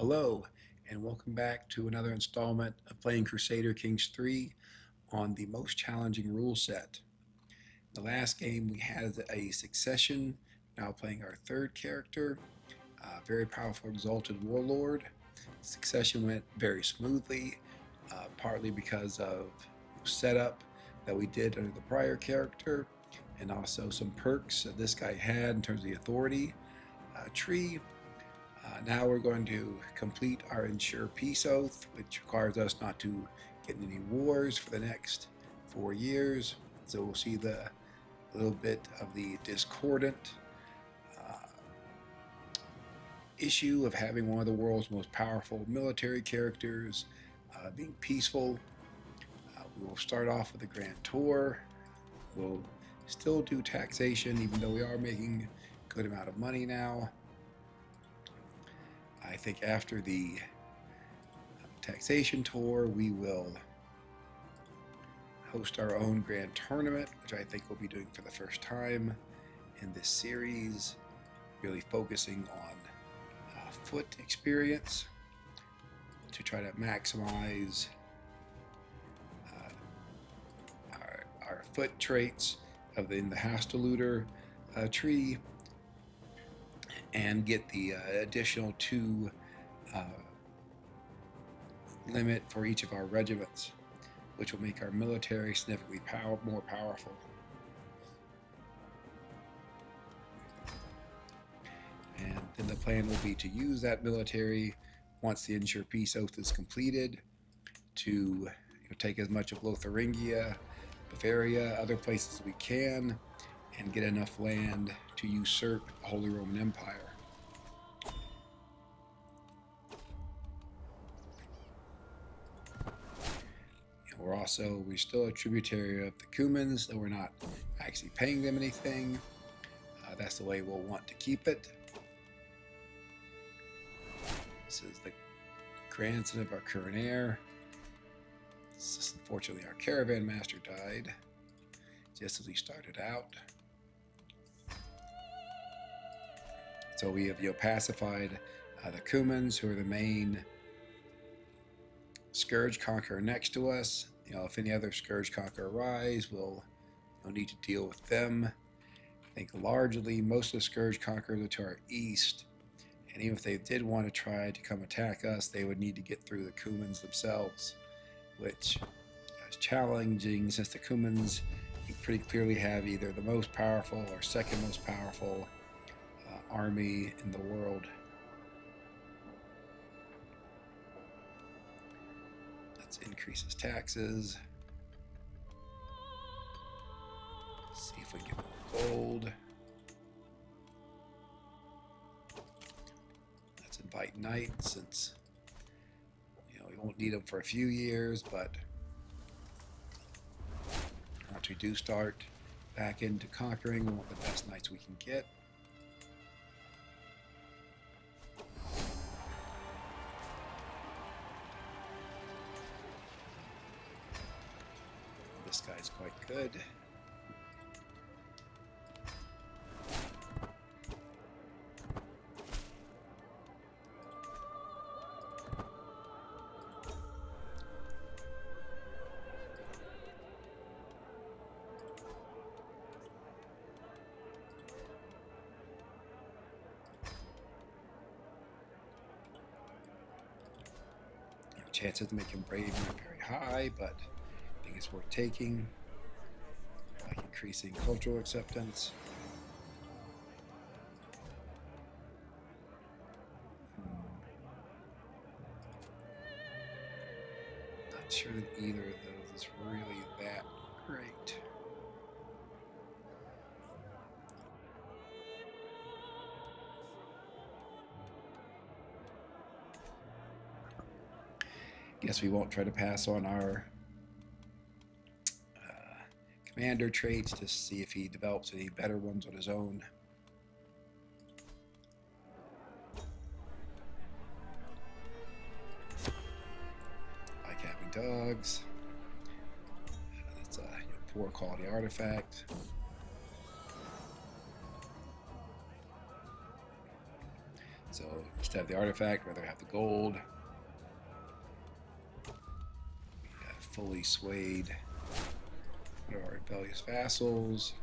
Hello, and welcome back to another installment of playing Crusader Kings 3 on the most challenging rule set. In the last game, we had a succession, now playing our third character, a very powerful Exalted Warlord. Succession went very smoothly, partly because of setup that we did under the prior character, and also some perks that this guy had in terms of the authority tree. Now we're going to complete our Ensure Peace Oath, which requires us not to get in any wars for the next 4 years. So we'll see the little bit of the discordant issue of having one of the world's most powerful military characters being peaceful. We will start off with a grand tour. We'll still do taxation, even though we are making a good amount of money now. I think after the taxation tour, we will host our own grand tournament, which I think we'll be doing for the first time in this series, really focusing on foot experience to try to maximize our foot traits in the Hastoluter tree, and get the additional 2 limit for each of our regiments, which will make our military significantly more powerful. And then the plan will be to use that military once the Ensure Peace Oath is completed to take as much of Lotharingia, Bavaria, other places we can, and get enough land to usurp the Holy Roman Empire. We're still a tributary of the Cumans, though we're not actually paying them anything. That's the way we'll want to keep it. This is the grandson of our current heir. Unfortunately, our caravan master died just as we started out. So we have pacified the Cumans, who are the main scourge conqueror next to us. If any other scourge conqueror arise, we'll need to deal with them. I think largely most of the scourge conquerors are to our east, and even if they did want to try to come attack us, they would need to get through the Cumans themselves, which is challenging since the Cumans pretty clearly have either the most powerful or second most powerful army in the world. Let's increase his taxes. See if we can get more gold. Let's invite knights, since we won't need them for a few years, but once we do start back into conquering, we want the best knights we can get. This guy's quite good. Chances to make him brave aren't very high, but I think it's worth taking, like increasing cultural acceptance. Not sure that either of those is really that great. Guess we won't try to pass on our commander traits to see if he develops any better ones on his own. Like having dogs. That's a poor quality artifact. So instead of the artifact, rather have the gold. We have fully swayed one of our rebellious vassals.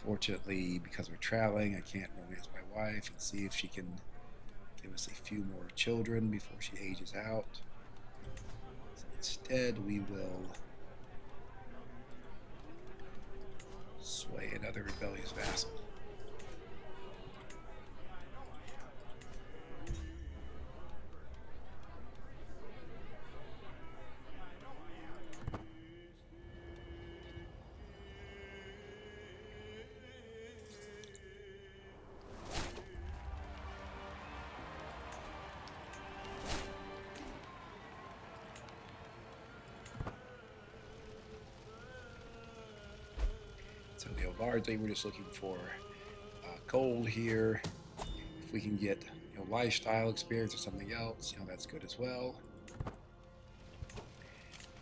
Fortunately, because we're traveling, I can't romance my wife and see if she can give us a few more children before she ages out. So instead, we will sway another rebellious vassal. So largely we're just looking for gold here. If we can get lifestyle experience or something else, that's good as well.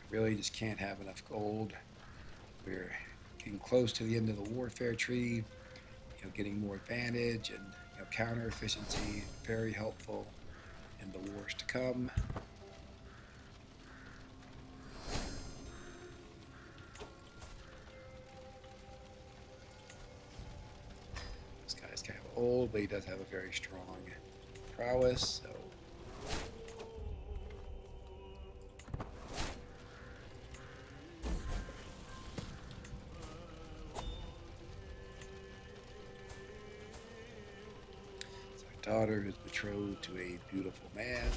We really just can't have enough gold. We're getting close to the end of the warfare tree. Getting more advantage and counter efficiency, very helpful in the wars to come. This guy's kind of old, but he does have a very strong prowess, so our daughter is betrothed to a beautiful man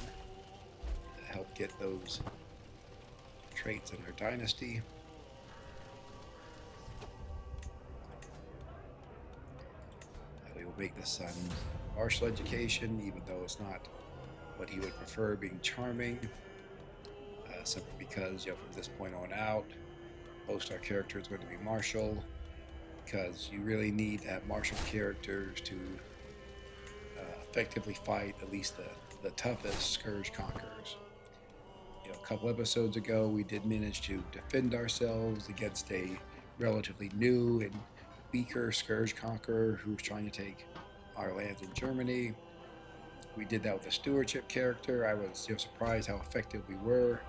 to help get those traits in our dynasty. We will make the son martial education, even though it's not what he would prefer, being charming, simply because from this point on out, most our character is going to be martial, because you really need to have martial characters to effectively fight at least the toughest scourge conquerors. A couple episodes ago, we did manage to defend ourselves against a relatively new and weaker scourge conqueror who was trying to take our lands in Germany. We did that with a stewardship character. I was surprised how effective we were.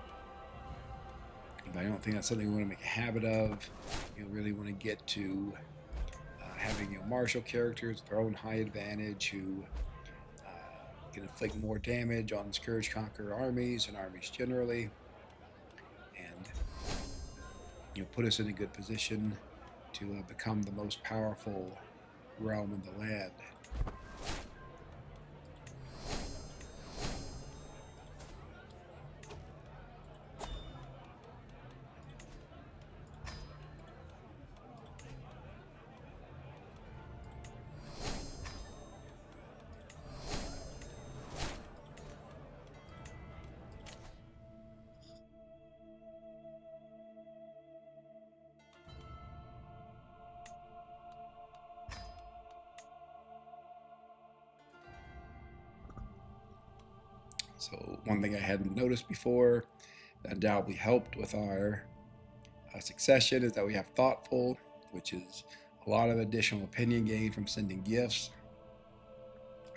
But I don't think that's something we want to make a habit of. Really want to get to having martial characters with their own high advantage who can inflict more damage on scourge conqueror armies and armies generally, and put us in a good position to become the most powerful realm in the land. So one thing I hadn't noticed before that undoubtedly helped with our succession is that we have thoughtful, which is a lot of additional opinion gain from sending gifts.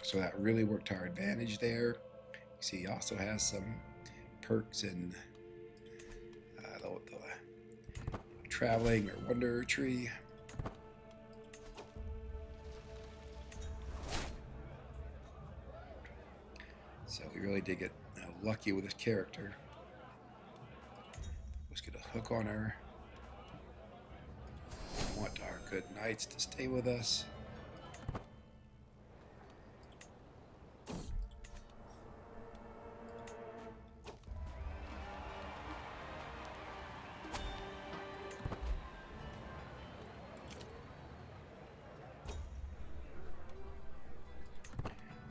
So that really worked to our advantage there. You see, he also has some perks in the traveling or wanderer tree. So we really did get lucky with his character. Let's get a hook on her. Want our good knights to stay with us.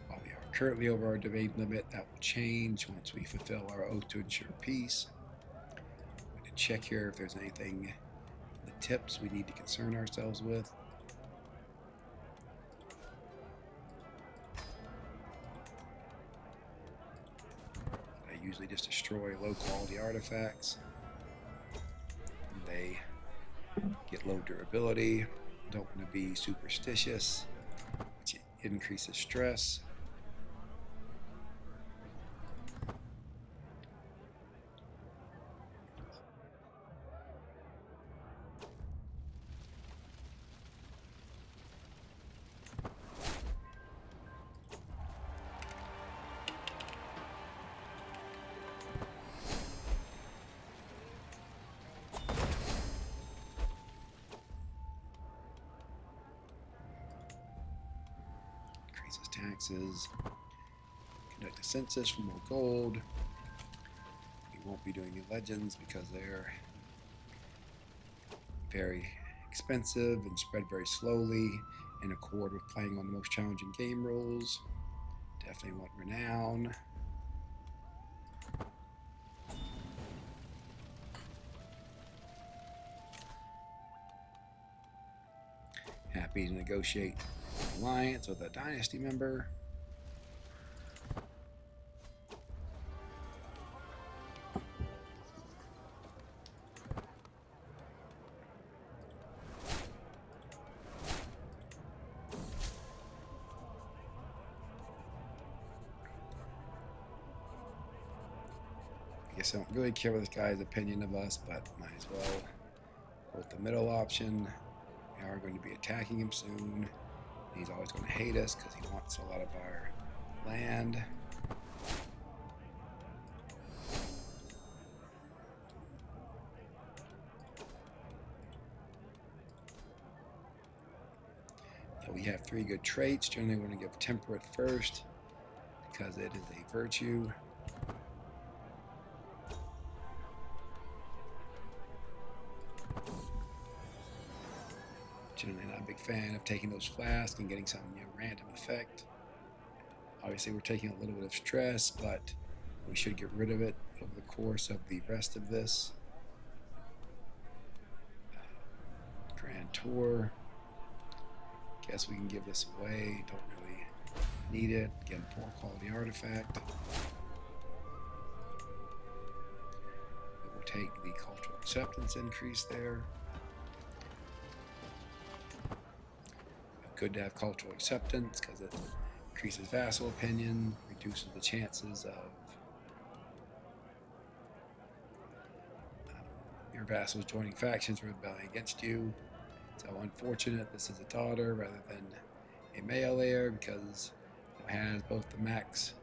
While we are currently over our domain limit, that will change once we fulfill our oath to ensure peace. I'm going to check here if there's anything, the tips we need to concern ourselves with. I usually just destroy low quality artifacts. They get low durability. Don't want to be superstitious, which increases stress. Increases taxes. Conduct a census for more gold. We won't be doing new legends because they're very expensive and spread very slowly in accord with playing on the most challenging game rules. Definitely want renown. Happy to negotiate an alliance with a dynasty member. I guess I don't really care what this guy's opinion of us, but might as well go with the middle option. We are going to be attacking him soon. He's always going to hate us because he wants a lot of our land. So we have 3 good traits. Generally, we're going to give temperate first because it is a virtue. Generally not a big fan of taking those flasks and getting some random effect. Obviously we're taking a little bit of stress, but we should get rid of it over the course of the rest of this Grand Tour. Guess we can give this away. Don't really need it. Again, poor quality artifact. We will take the cultural acceptance increase there. Good to have cultural acceptance because it increases vassal opinion, reduces the chances of your vassals joining factions or rebelling against you. So unfortunate this is a daughter rather than a male heir because it has both the max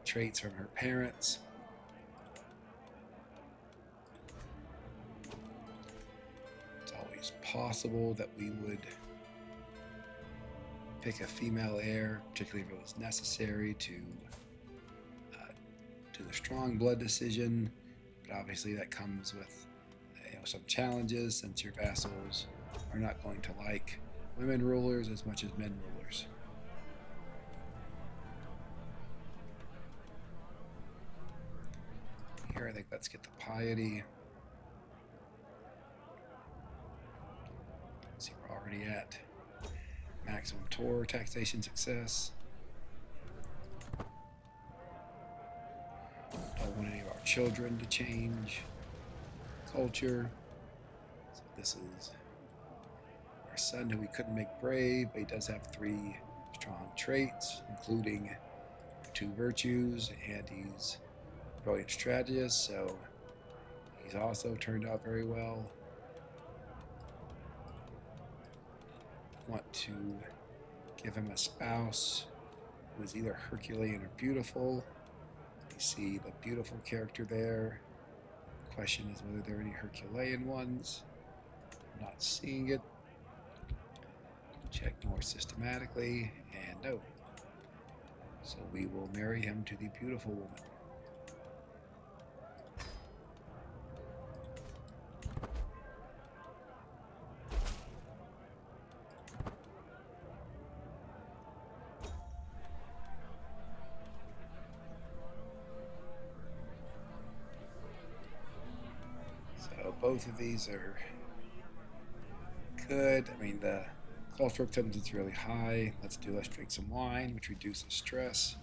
traits from her parents. It's always possible that we would pick a female heir, particularly if it was necessary to do the strong blood decision, but obviously that comes with some challenges since your vassals are not going to like women rulers as much as men rulers. Here I think let's get the piety. See, we're already at maximum Tor taxation success. Don't want any of our children to change culture. So this is our son who we couldn't make brave, but he does have 3 strong traits, including 2 virtues, and he's a brilliant strategist, so he's also turned out very well. Want to give him a spouse who is either Herculean or beautiful. You see the beautiful character there. The question is whether there are any Herculean ones. I'm not seeing it. Check more systematically, and no. So we will marry him to the beautiful woman. So both of these are good. I mean, the cultural acceptance is really high. Let's drink some wine, which reduces stress.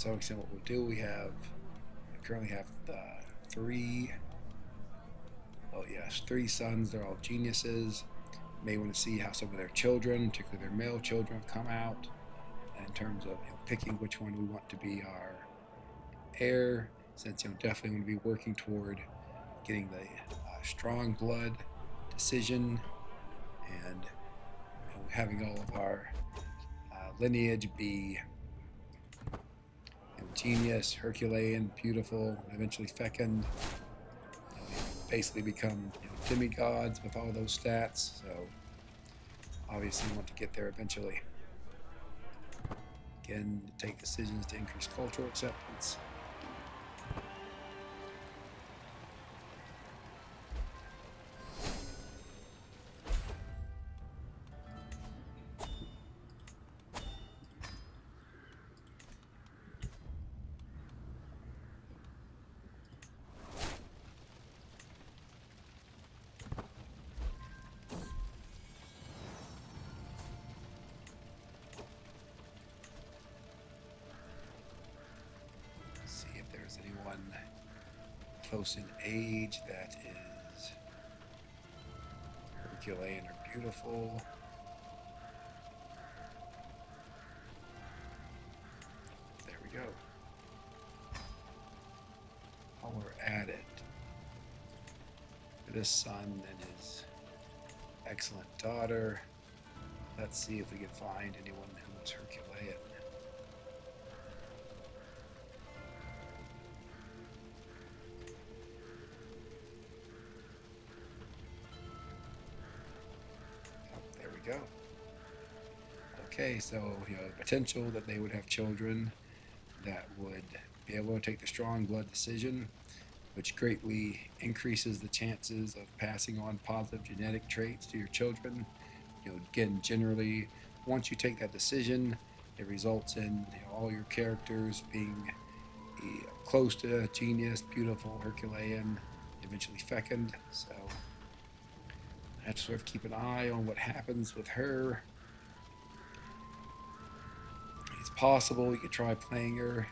some extent what we'll do, we currently have three, oh yes, three sons. They're all geniuses. May want to see how some of their children, particularly their male children, have come out in terms of picking which one we want to be our heir, since definitely going to be working toward getting the strong blood decision and having all of our lineage be genius, Herculean, beautiful, eventually fecund. Basically become demigods with all those stats. So obviously want to get there eventually. Again, take decisions to increase cultural acceptance. Anyone close in age that is Herculean or beautiful. There we go. While we're at it, for this son and his excellent daughter, let's see if we can find anyone who is Herculean. Go. Okay, so the potential that they would have children that would be able to take the strong blood decision, which greatly increases the chances of passing on positive genetic traits to your children. Again, generally, once you take that decision, it results in all your characters being close to genius, beautiful, Herculean, eventually fecund. So I have to sort of keep an eye on what happens with her. It's possible we could try playing her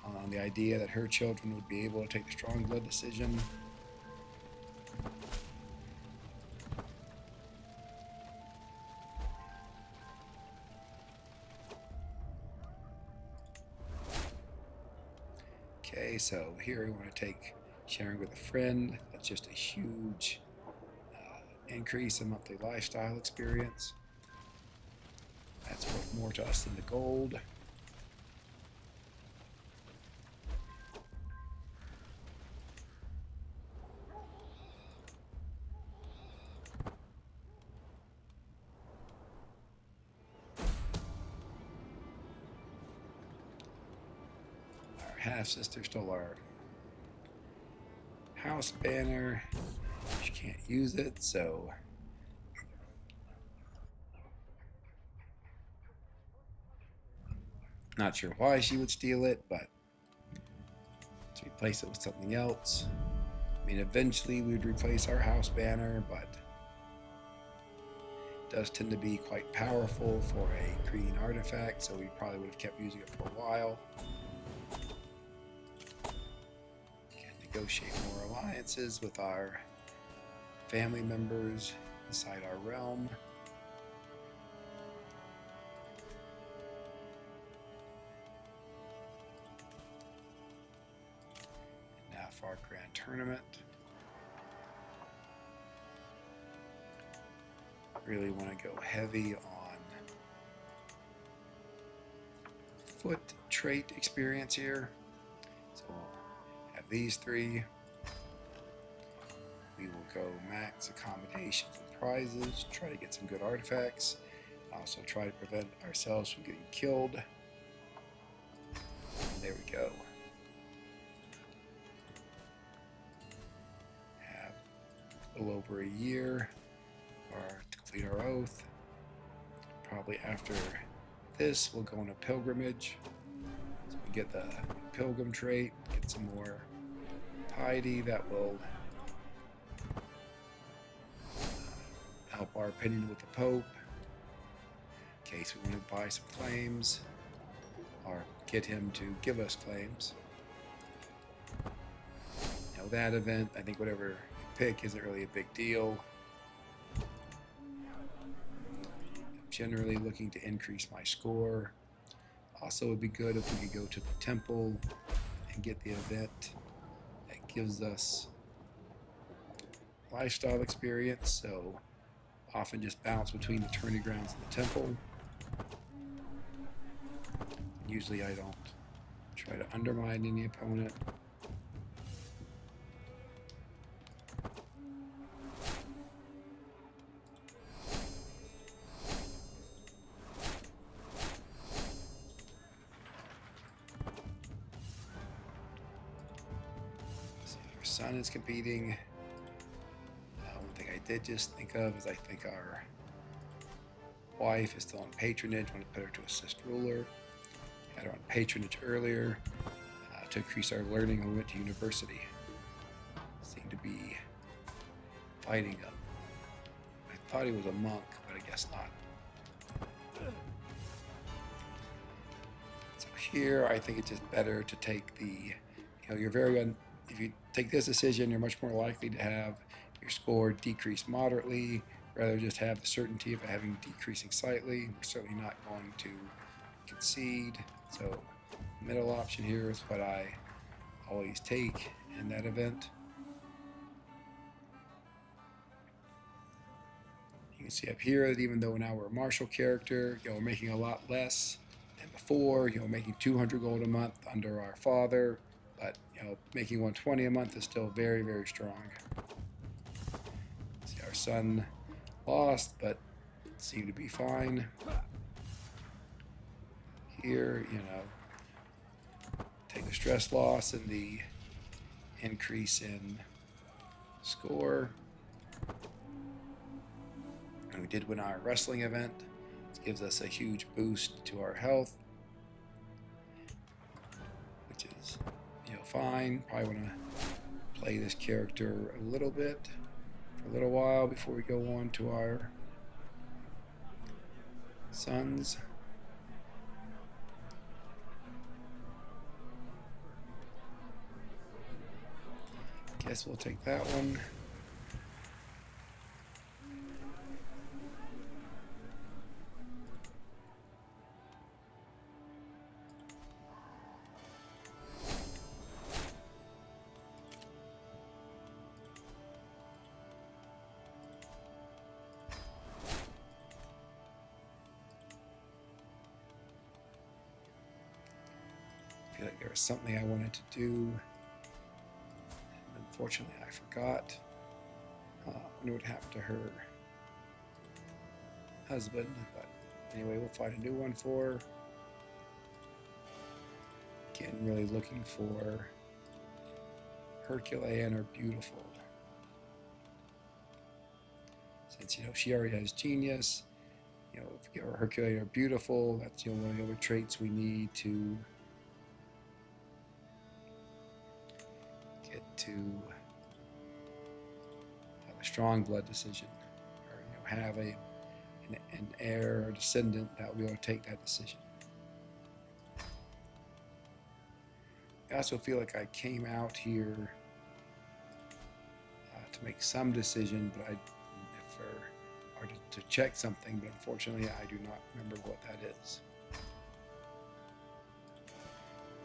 on the idea that her children would be able to take the strong blood decision. Okay, so here we want to take sharing with a friend. That's just a huge increase in monthly lifestyle experience. That's worth more to us than the gold. Our half-sister stole our house banner. She can't use it, so not sure why she would steal it, but to replace it with something else. I mean, eventually we would replace our house banner, but it does tend to be quite powerful for a green artifact, so we probably would have kept using it for a while. Can negotiate more alliances with our family members inside our realm. And now for our grand tournament. Really want to go heavy on foot trait experience here. So we'll have these three. We will go max accommodations and prizes, try to get some good artifacts. Also try to prevent ourselves from getting killed. And there we go. Have a little over a year to complete our oath. Probably after this, we'll go on a pilgrimage. So we get the pilgrim trait, get some more piety that will help our opinion with the Pope in case we want to buy some claims. Our get him to give us claims. Now that event, I think whatever you pick isn't really a big deal. I'm generally looking to increase my score. Also, it would be good if we could go to the temple and get the event that gives us lifestyle experience. So often just bounce between the tourney grounds and the temple. Usually I don't try to undermine any opponent. See, our son is competing. One thing I did just think of is I think our wife is still on patronage. I want to put her to assist ruler. Had her on patronage earlier to increase our learning when we went to university. Seemed to be fighting him. I thought he was a monk, but I guess not. So here, I think it's just better to take the, if you take this decision, you're much more likely to have your score decrease moderately, rather just have the certainty of having decreasing slightly. We're certainly not going to concede. So middle option here is what I always take in that event. You can see up here that even though now we're a martial character, we're making a lot less than before. Making 200 gold a month under our father, but making 120 a month is still very, very strong. See, our son lost, but seemed to be fine. Here, take the stress loss and the increase in score. And we did win our wrestling event. This gives us a huge boost to our health, which is, fine. Probably want to play this character a little bit for a little while before we go on to our sons. Guess we'll take that one. I feel like there was something I wanted to do. Unfortunately, I forgot. I wonder what happened to her husband, but anyway, we'll find a new one for her. Again, really looking for Herculean or beautiful. Since, she already has genius, if we give her Herculean or beautiful, that's, one of the other traits we need to get to have a strong blood decision, or have an heir or descendant that will be able to take that decision. I also feel like I came out here to make some decision, but or to check something, but unfortunately I do not remember what that is.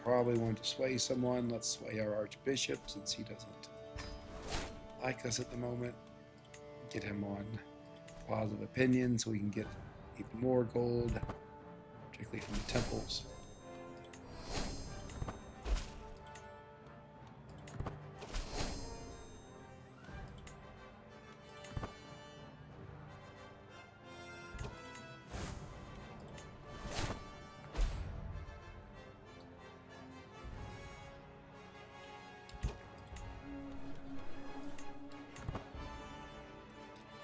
Probably want to sway someone. Let's sway our archbishop since he doesn't like us at the moment. Get him on positive opinion so we can get even more gold, particularly from the temples.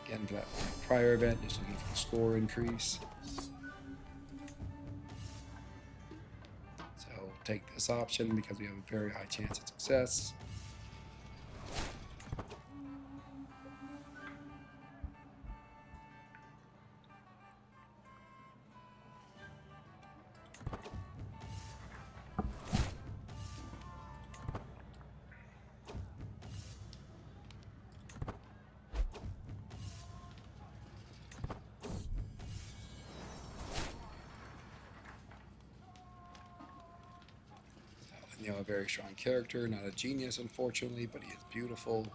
Again, for that prior event, just looking for the score increase. So take this option because we have a very high chance of success. a very strong character, not a genius, unfortunately, but he is beautiful.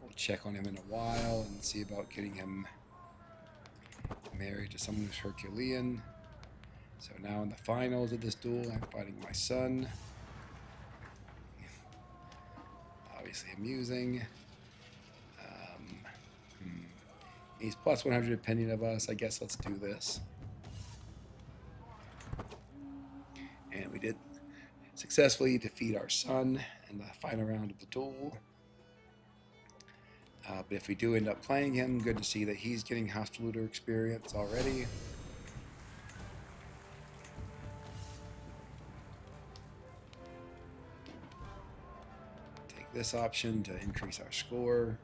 We'll check on him in a while and see about getting him married to someone who's Herculean. So now in the finals of this duel, I'm fighting my son. Obviously amusing. He's plus 100 opinion of us. I guess let's do this. And we did successfully defeat our son in the final round of the duel. But if we do end up playing him, good to see that he's getting hostile looter experience already. Take this option to increase our score.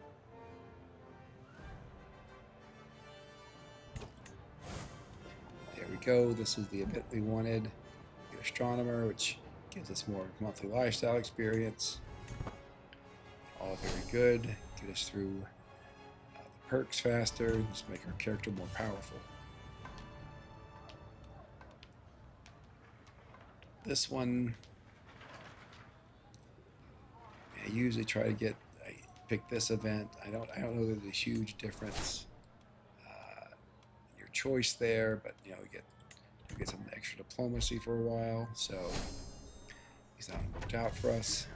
There we go. This is the event we wanted. The astronomer, which gives us more monthly lifestyle experience. All very good. Get us through the perks faster. Just make our character more powerful. This one, I usually try to pick this event. I don't know that there's a huge difference in your choice there, but we get some extra diplomacy for a while. So these haven't worked out for us.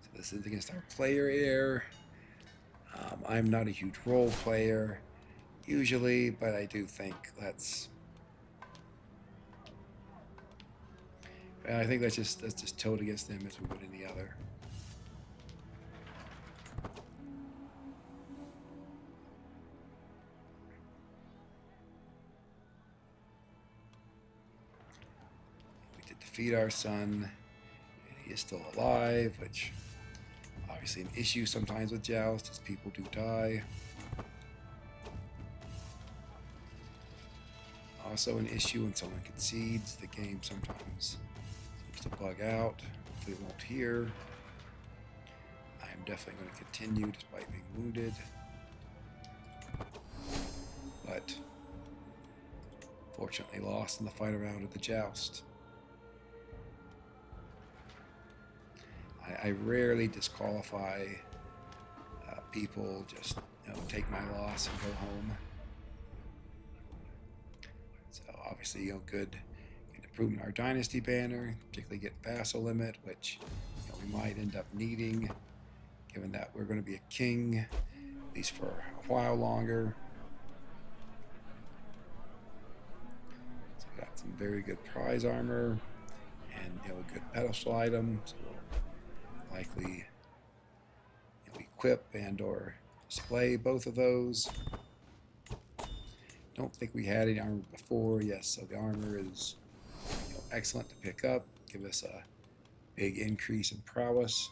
So this is against our player heir. I'm not a huge role player usually, but I do think I think let's just tote against them as we would any other. We did defeat our son, and he is still alive, which obviously an issue sometimes with Joust, as people do die. Also an issue when someone concedes. The game sometimes seems to bug out. Hopefully it won't here. I am definitely going to continue despite being wounded. But fortunately lost in the final round of the joust. I rarely disqualify people, just take my loss and go home. So obviously, good improving our dynasty banner, particularly get vassal limit, which we might end up needing, given that we're going to be a king at least for a while longer. So we got some very good prize armor and a good pedestal item. So we'll likely equip and/or display both of those. Don't think we had any armor before. Yes, so the armor is excellent to pick up. Give us a big increase in prowess.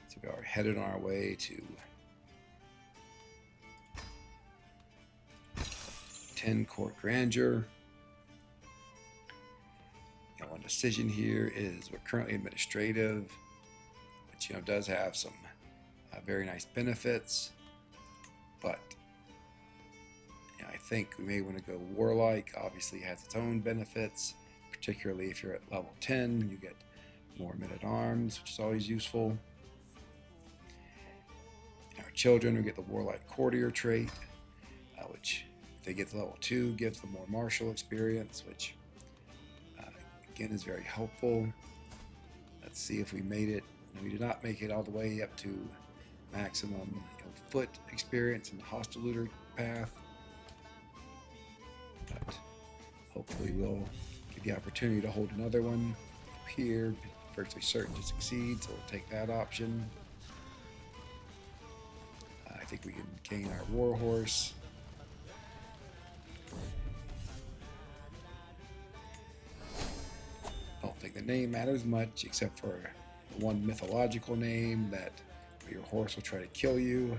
So we are headed on our way to 10 court grandeur. One decision here is we're currently administrative, which does have some very nice benefits, but I think we may want to go warlike. Obviously, it has its own benefits, particularly if you're at level 10. You get more men-at-arms, which is always useful. Our children will get the warlike courtier trait, which if they get to level 2, gives them more martial experience, which again is very helpful. Let's see if we made it. We did not make it all the way up to maximum foot experience in the hostile looter path, but hopefully we'll get the opportunity to hold another one up here. Virtually certain to succeed, so we'll take that option. I think we can gain our warhorse. I don't think the name matters much, except for one mythological name that your horse will try to kill you.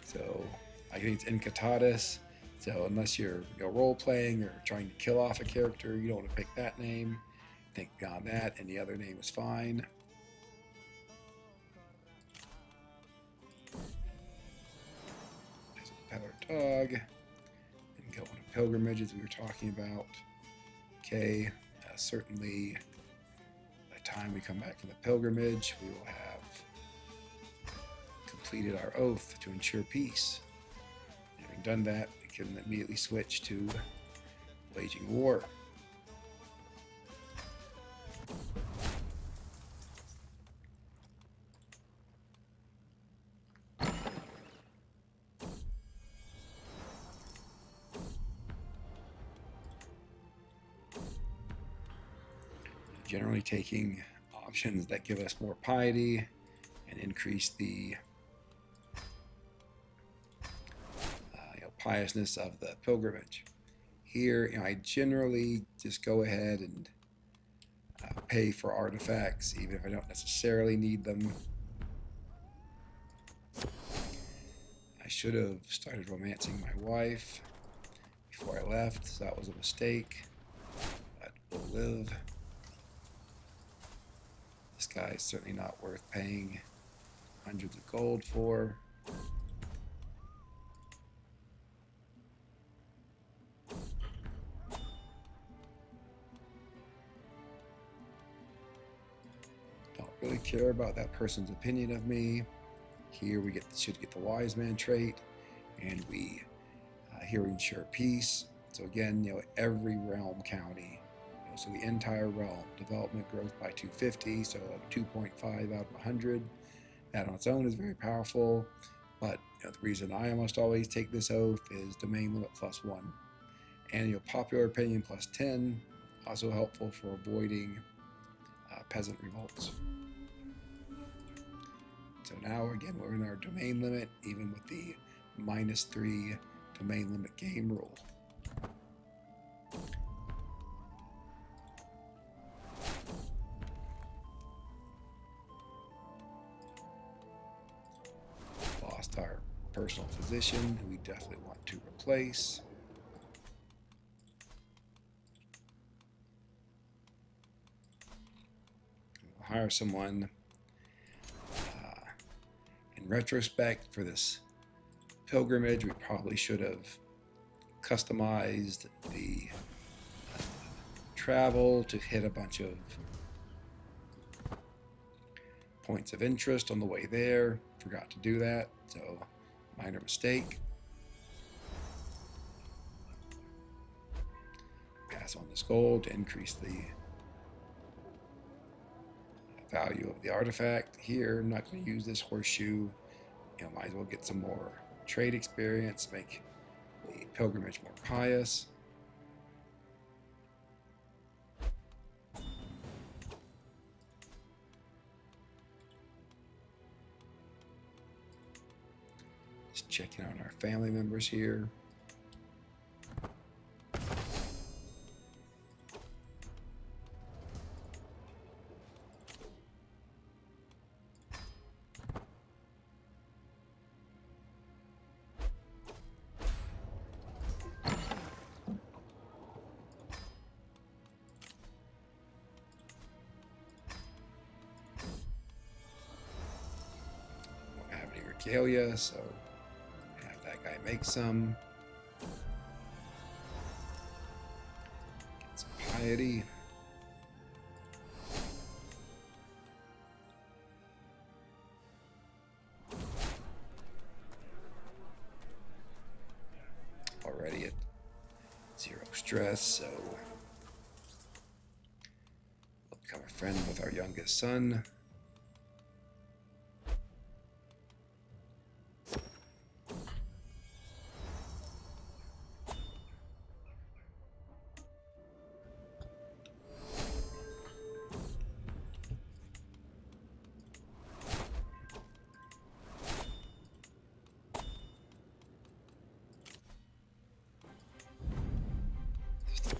So I think it's Incatatus. So unless you're role playing or trying to kill off a character, you don't want to pick that name. Think beyond that, any other name is fine. There's a peddler dog. And go on a pilgrimage as we were talking about. Okay, certainly by the time we come back from the pilgrimage, we will have completed our oath to ensure peace. Having done that, we can immediately switch to waging war. Generally taking options that give us more piety and increase the piousness of the pilgrimage. Here, I generally just go ahead and pay for artifacts, even if I don't necessarily need them. I should have started romancing my wife before I left, so that was a mistake, but we'll live. This guy is certainly not worth paying hundreds of gold for. Don't really care about that person's opinion of me. Here we should get the wise man trait, and we here we ensure peace. So again, every realm county. So the entire realm, development growth by 250, so 2.5 out of 100. That on its own is very powerful, but the reason I almost always take this oath is domain limit +1. And popular opinion +10, also helpful for avoiding peasant revolts. So now again, we're in our domain limit, even with the -3 domain limit game rule. Lost our personal physician, who we definitely want to replace. We'll hire someone. In retrospect, for this pilgrimage, we probably should have customized the travel to hit a bunch of points of interest on the way there. Forgot to do that, so minor mistake. Pass on this gold to increase the value of the artifact. Here, I'm not going to use this horseshoe. Might as well get some more trade experience, make the pilgrimage more pious. Just checking on our family members here. Regalia, so have that guy make some. Get some piety. Already at 0 stress, so we'll become a friend with our youngest son.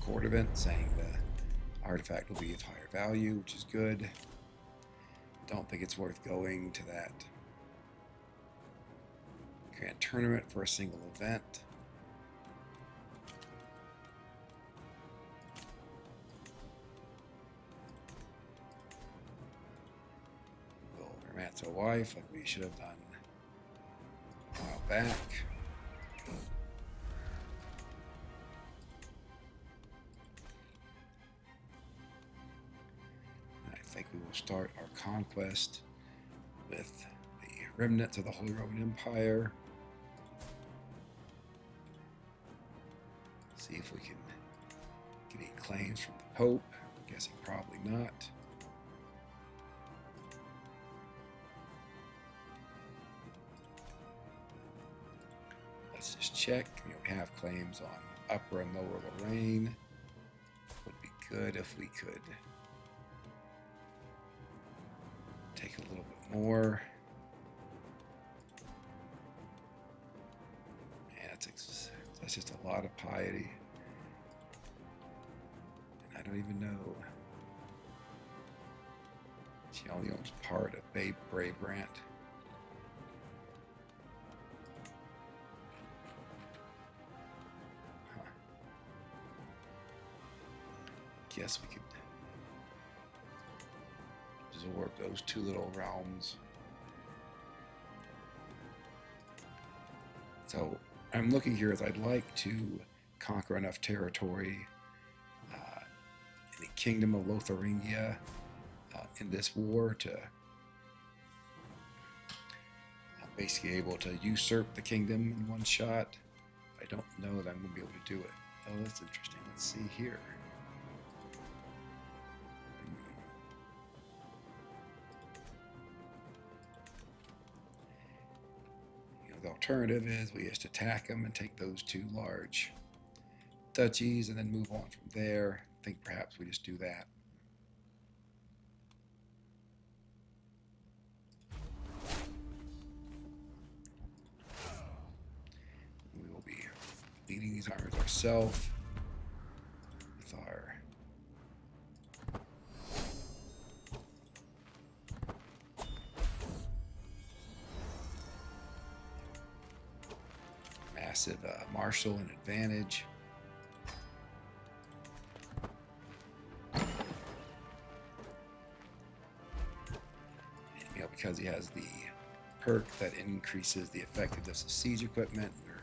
Court event saying the artifact will be of higher value, which is good. Don't think it's worth going to that Grand tournament for a single event. We'll romance a wife like we should have done a while back. And I think we will start our conquest with the remnants of the Holy Roman Empire. See if we can get any claims from the Pope. I'm guessing probably not. Let's just check. We have claims on Upper and Lower Lorraine. Would be good if we could take a little bit more. Man, that's just a lot of piety. And I don't even know. She only owns part of Brabant. Guess we could absorb those two little realms. So I'm looking here as I'd like to conquer enough territory in the Kingdom of Lotharingia in this war to basically able to usurp the kingdom in one shot. I don't know that I'm going to be able to do it. Oh, that's interesting. Let's see here. The alternative is we just attack them and take those two large duchies and then move on from there. I think perhaps we just do that. We will be leading these armies ourselves with our massive martial and advantage. And, because he has the perk that increases the effectiveness of siege equipment, we're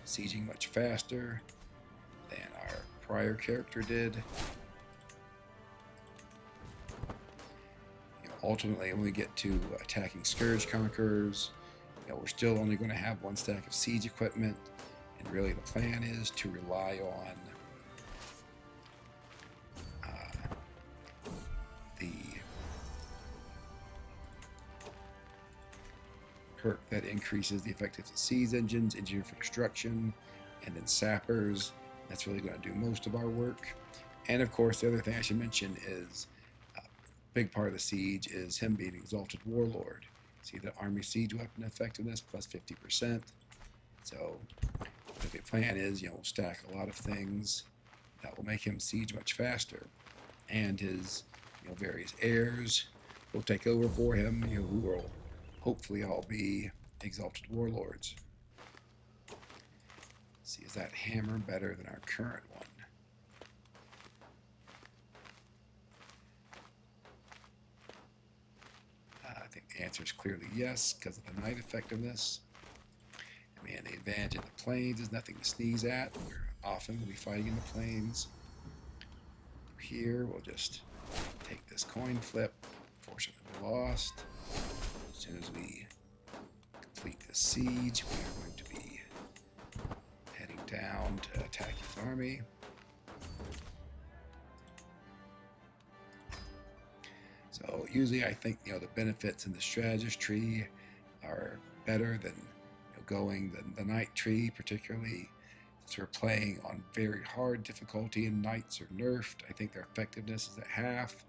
sieging much faster than our prior character did. Ultimately, when we get to attacking scourge conquerors, we're still only going to have one stack of siege equipment, and really the plan is to rely on the perk that increases the effectiveness of siege engines, engineer for destruction, and then sappers. That's really going to do most of our work. And of course, the other thing I should mention is a big part of the siege is him being exalted warlord. See the army siege weapon effectiveness plus 50%. So the plan is, we'll stack a lot of things that will make him siege much faster, and his various heirs will take over for him, who will hopefully all be exalted warlords. See, is that hammer better than our current one? I think the answer is clearly yes, because of the knight effectiveness. I mean, the advantage in the plains is nothing to sneeze at. We're often going to be fighting in the plains. Here, we'll just take this coin flip. Fortunately, we lost. As soon as we complete this siege, we are going to be heading down to attack his army. So usually I think the benefits in the strategist tree are better than going the knight tree, particularly since we're playing on very hard difficulty and knights are nerfed. I think their effectiveness is at half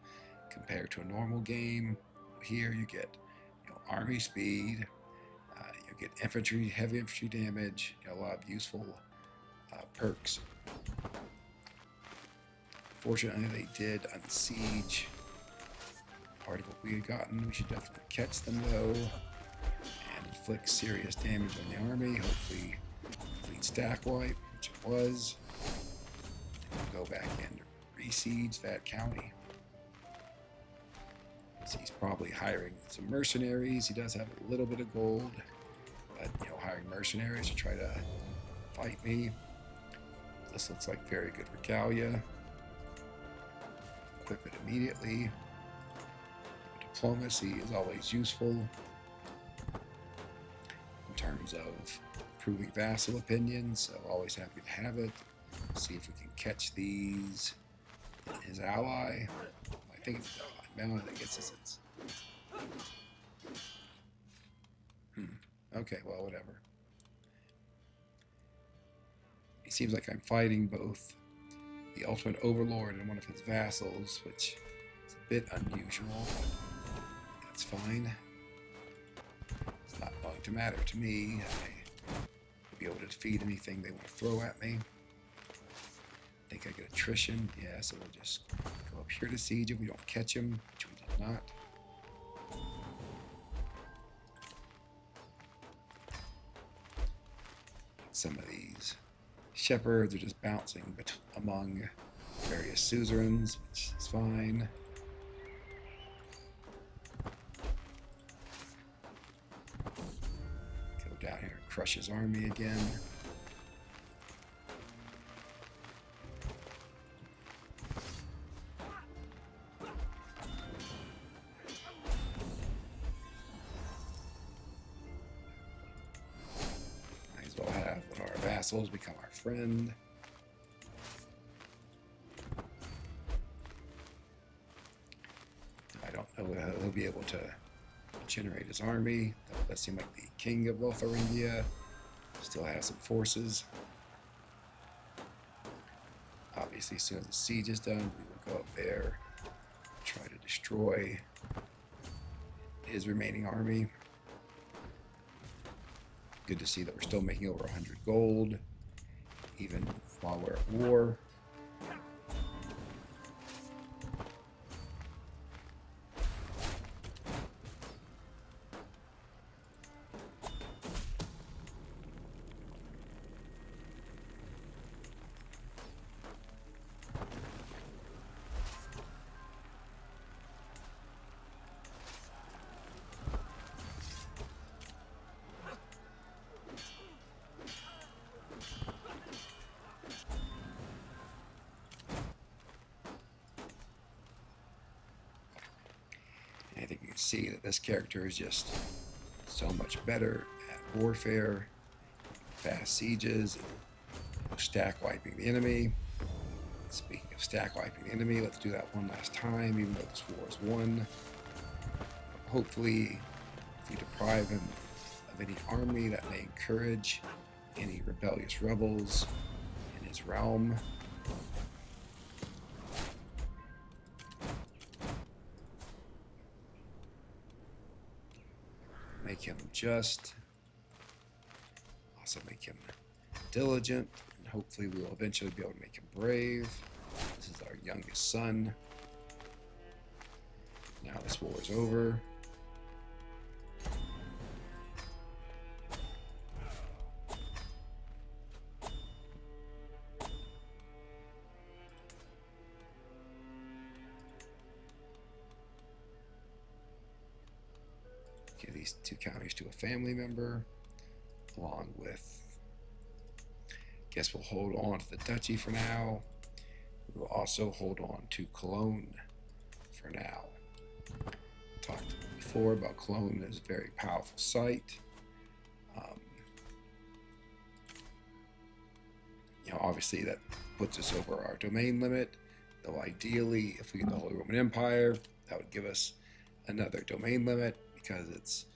compared to a normal game. Here you get army speed, you get infantry, heavy infantry damage, a lot of useful perks. Fortunately, they did unsiege part of what we had gotten. We should definitely catch them though and inflict serious damage on the army. Hopefully, complete stack wipe, which it was. And we'll go back in to re-siege that county. So he's probably hiring some mercenaries. He does have a little bit of gold, but hiring mercenaries to try to fight me. This looks like very good regalia. Equip it immediately. Diplomacy is always useful in terms of improving vassal opinion, so always happy to have it. See if we can catch these. His ally. I think it's his ally. No, I guess it's. Okay, well, whatever. It seems like I'm fighting both the ultimate overlord and one of his vassals, which is a bit unusual. That's fine. It's not going to matter to me. I'll be able to defeat anything they want to throw at me. I think I get attrition. Yeah, so we'll just go up here to siege if we don't catch him, which we did not. Some of these shepherds are just bouncing among various suzerains, which is fine. Go down here and crush his army again. Might as well have one of our vassals become our friend. I don't know how he'll be able to generate his army. That does seem like the king of Bohemia still has some forces. Obviously, as soon as the siege is done, we will go up there, try to destroy his remaining army. Good to see that we're still making over 100 gold, even while we're at war. I think you can see that this character is just so much better at warfare, fast sieges, and stack wiping the enemy. Speaking of stack wiping the enemy, let's do that one last time, even though this war is won. Hopefully, if we deprive him of any army, that may encourage any rebellious rebels in his realm. Make him just, also make him diligent, and hopefully we will eventually be able to make him brave. This is our youngest son. Now this war is over. Give these 2 counties to a family member, along with, guess we'll hold on to the duchy for now. We will also hold on to Cologne for now. Talked before about Cologne as a very powerful site. Obviously that puts us over our domain limit, though ideally if we get the Holy Roman Empire, that would give us another domain limit, because it's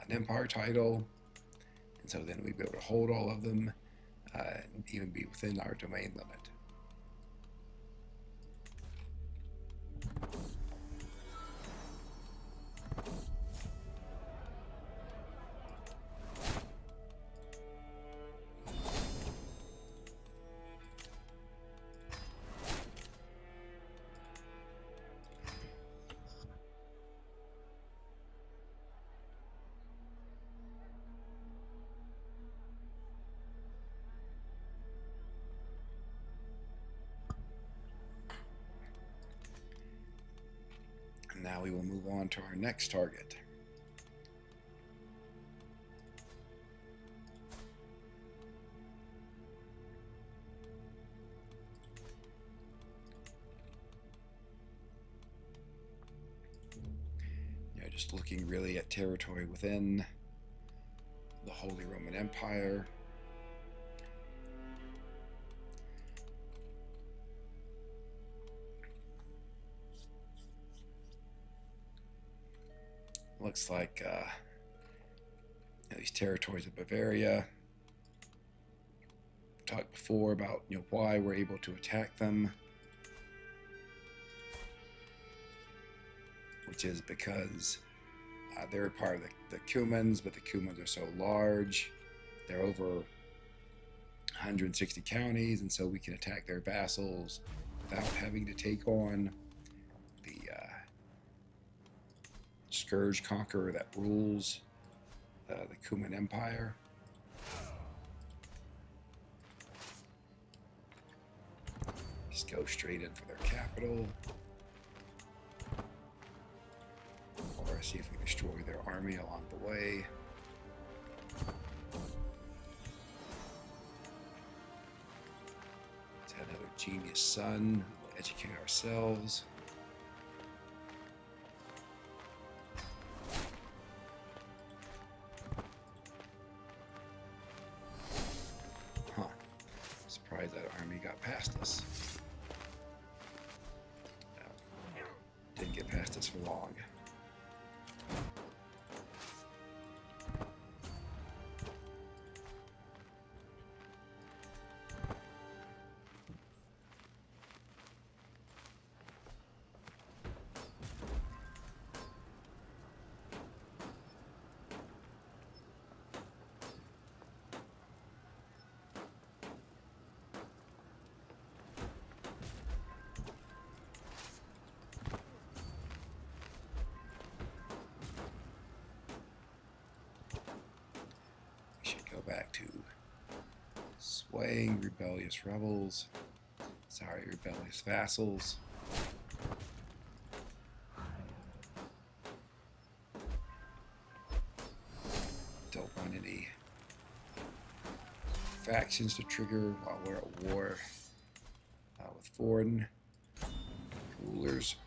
an empire title, and so then we'd be able to hold all of them and even be within our domain limit. And now we will move on to our next target. Just looking really at territory within the Holy Roman Empire. Looks like these territories of Bavaria. We talked before about why we're able to attack them, which is because they're part of the Cumans, but the Cumans are so large. They're over 160 counties, and so we can attack their vassals without having to take on the scourge conqueror that rules the Cuman Empire. Just go straight in for their capital. Or see if we destroy their army along the way. Let's have another genius son who will educate ourselves. Huh. Surprised that army got past us. No, didn't get past us for long. Back to swaying rebellious rebels. Sorry, rebellious vassals. Don't want any factions to trigger while we're at war with foreign rulers.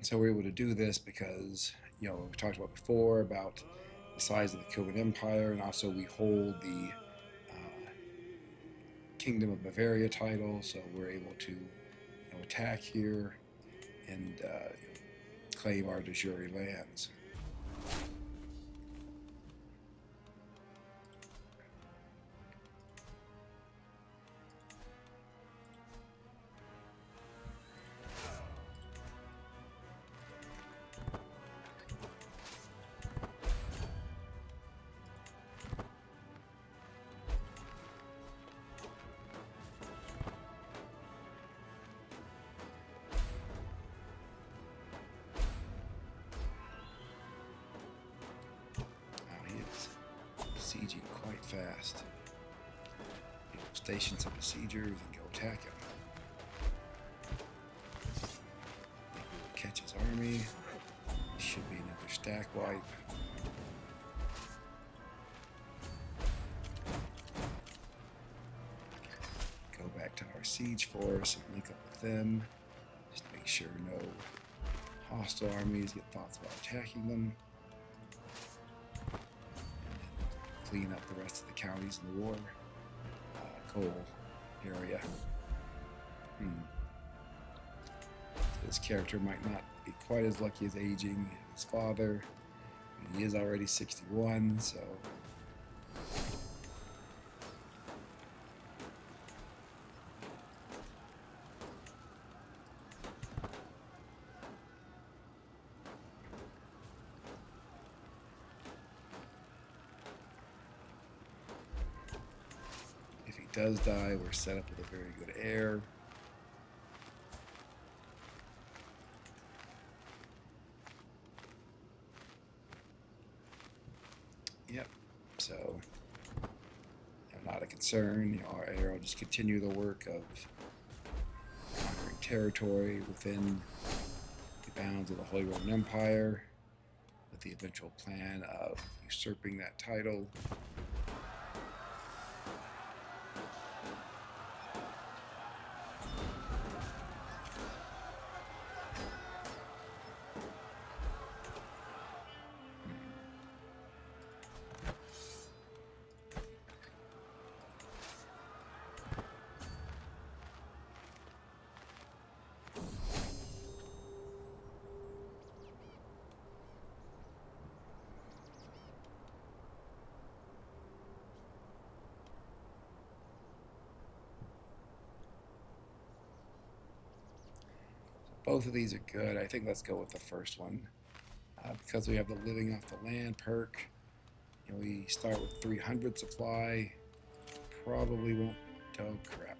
So we're able to do this because, we talked about before about the size of the Cuman Empire, and also we hold the Kingdom of Bavaria title, so we're able to attack here and claim our de jure lands. Sieging quite fast. Station some besiegers and go attack him. I think we will catch his army. Should be another stack wipe. Go back to our siege force and link up with them. Just make sure no hostile armies get thoughts about attacking them. Clean up the rest of the counties in the war. Coal area. So this character might not be quite as lucky as aging his father. He is already 61, so does die, we're set up with a very good heir. Yep, so not a concern. Our heir will just continue the work of conquering territory within the bounds of the Holy Roman Empire, with the eventual plan of usurping that title. Both of these are good. I think let's go with the first one. Because we have the living off the land perk, we start with 300 supply. Probably won't. Oh crap.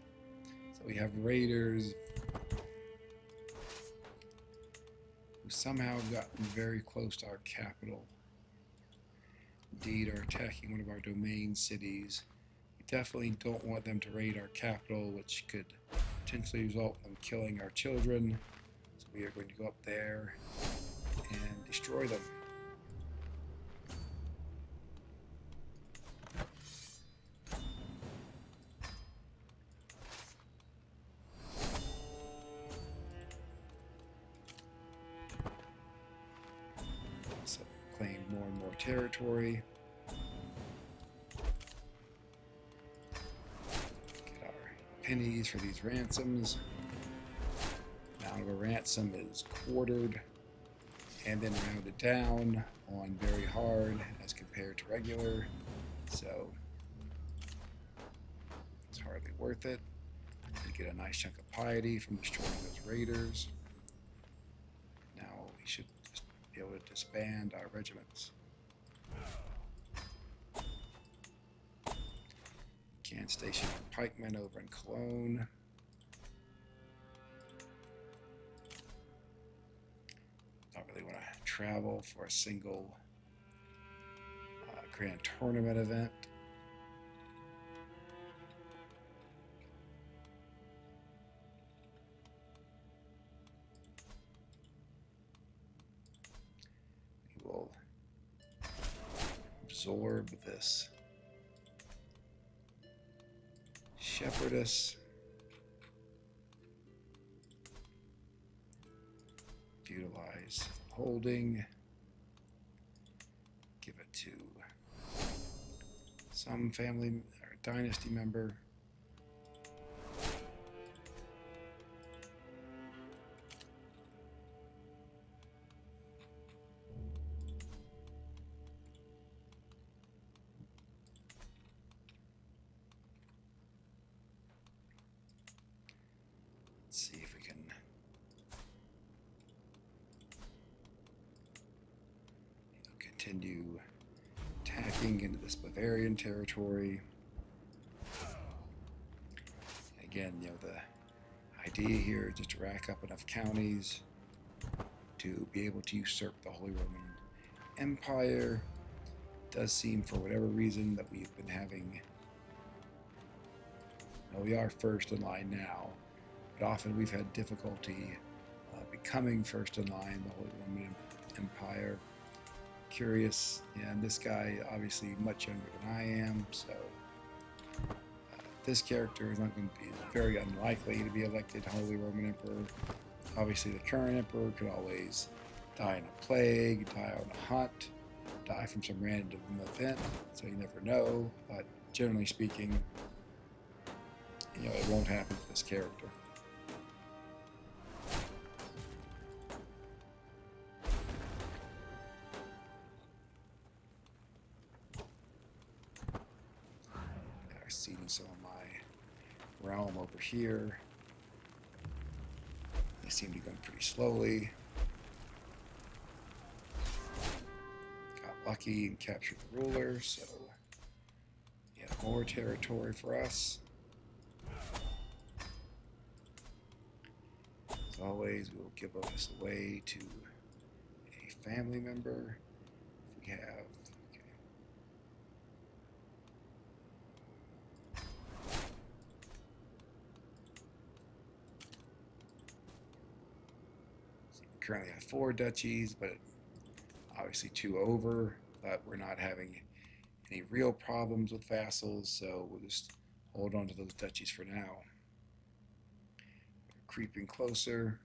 So we have raiders who somehow have gotten very close to our capital. Indeed, are attacking one of our domain cities. We definitely don't want them to raid our capital, which could potentially result in them killing our children. So we are going to go up there and destroy them. So claim more and more territory. Get our pennies for these ransoms. Amount of a ransom is quartered and then rounded down on very hard as compared to regular, so it's hardly worth it. We get a nice chunk of piety from destroying those raiders. Now we should just be able to disband our regiments. Can station pikemen over in Cologne. Don't really want to travel for a single grand tournament event. We will absorb this shepherdess. Utilize holding, give it to some family or dynasty member. Let's see if we can continue attacking into this Bavarian territory. Again, the idea here is just to rack up enough counties to be able to usurp the Holy Roman Empire. It does seem, for whatever reason, that we've been having. Well, we are first in line now, but often we've had difficulty becoming first in line, the Holy Roman Empire. Curious, and this guy obviously much younger than I am, so this character is not going to be very unlikely to be elected Holy Roman Emperor. Obviously the current emperor could always die in a plague, die on a hunt, die from some random event, so you never know, but generally speaking, it won't happen to this character. Seeing some of my realm over here. They seem to be going pretty slowly. Got lucky and captured the ruler, so yeah, more territory for us. As always, we will give this away to a family member. If we have, okay. So we currently have 4 duchies, but obviously 2 over, but we're not having any real problems with vassals, so we'll just hold on to those duchies for now. We're creeping closer.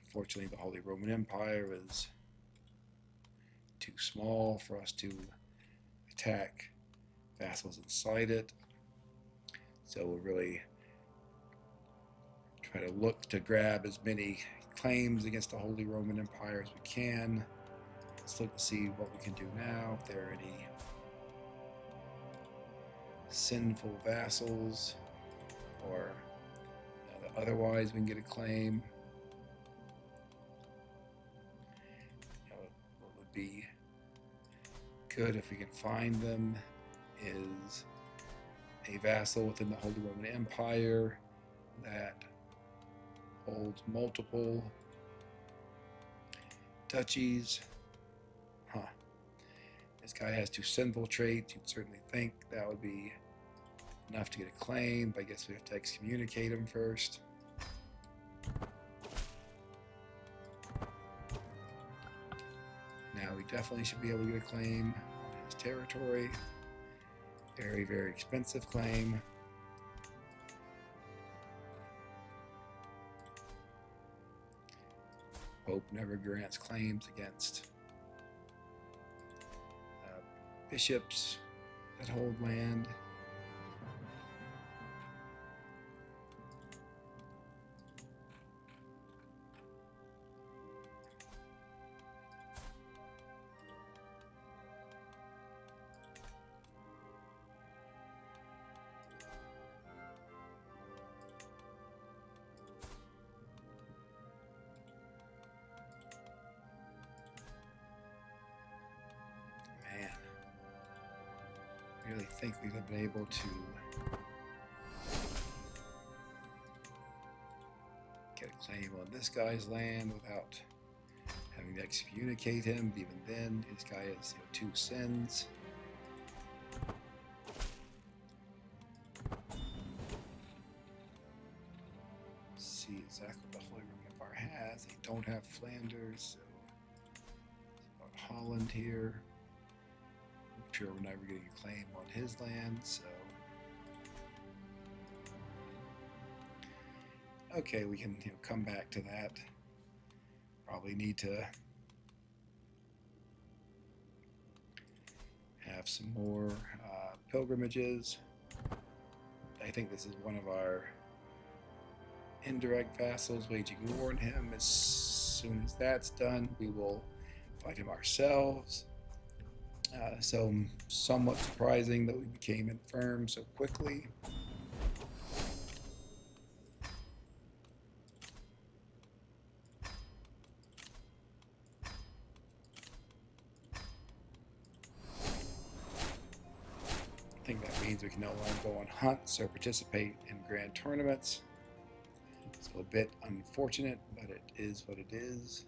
Unfortunately, the Holy Roman Empire is too small for us to attack vassals inside it. So we'll really try to look to grab as many claims against the Holy Roman Empire as we can. Let's look to see what we can do now, if there are any sinful vassals, or otherwise we can get a claim. What would be good if we can find them is a vassal within the Holy Roman Empire that holds multiple duchies. This guy has 2 sinful traits. You'd certainly think that would be enough to get a claim, but I guess we have to excommunicate him first. Now we definitely should be able to get a claim on his territory. Very, very expensive claim. Pope never grants claims against bishops that hold land. I really think we'd have been able to get a claim on this guy's land without having to excommunicate him. Even then, this guy has 2 sins. See exactly what the Holy Roman Empire has. They don't have Flanders, so it's about Holland here. I'm sure we're never getting a claim on his land, so okay, we can come back to that. Probably need to have some more pilgrimages. I think this is one of our indirect vassals waging war on him. As soon as that's done, we will fight him ourselves. So somewhat surprising that we became infirm so quickly. I think that means we can no longer go on hunts or participate in grand tournaments. It's a bit unfortunate, but it is what it is.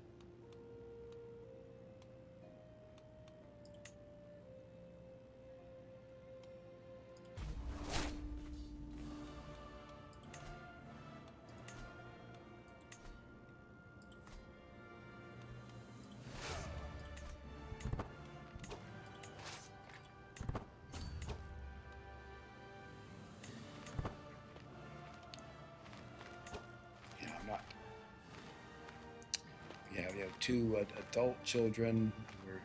We have 2 adult children who are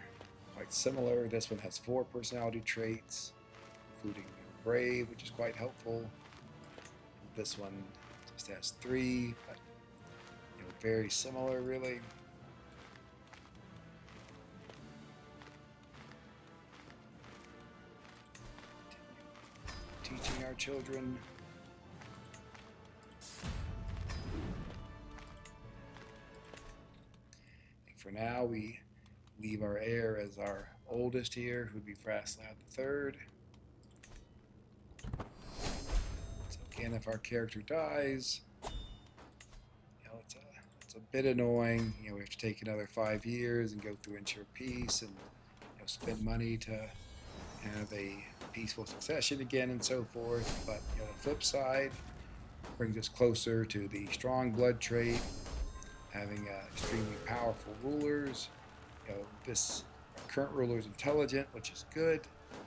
quite similar. This one has 4 personality traits, including brave, which is quite helpful. This one just has 3, but very similar, really. Teaching our children. For now, we leave our heir as our oldest here, who'd be Fraslav III. So again, if our character dies, it's a bit annoying. We have to take another 5 years and go through ensure peace and spend money to have a peaceful succession again and so forth. But the flip side brings us closer to the strong blood trait, having extremely powerful rulers. This current ruler is intelligent, which is good,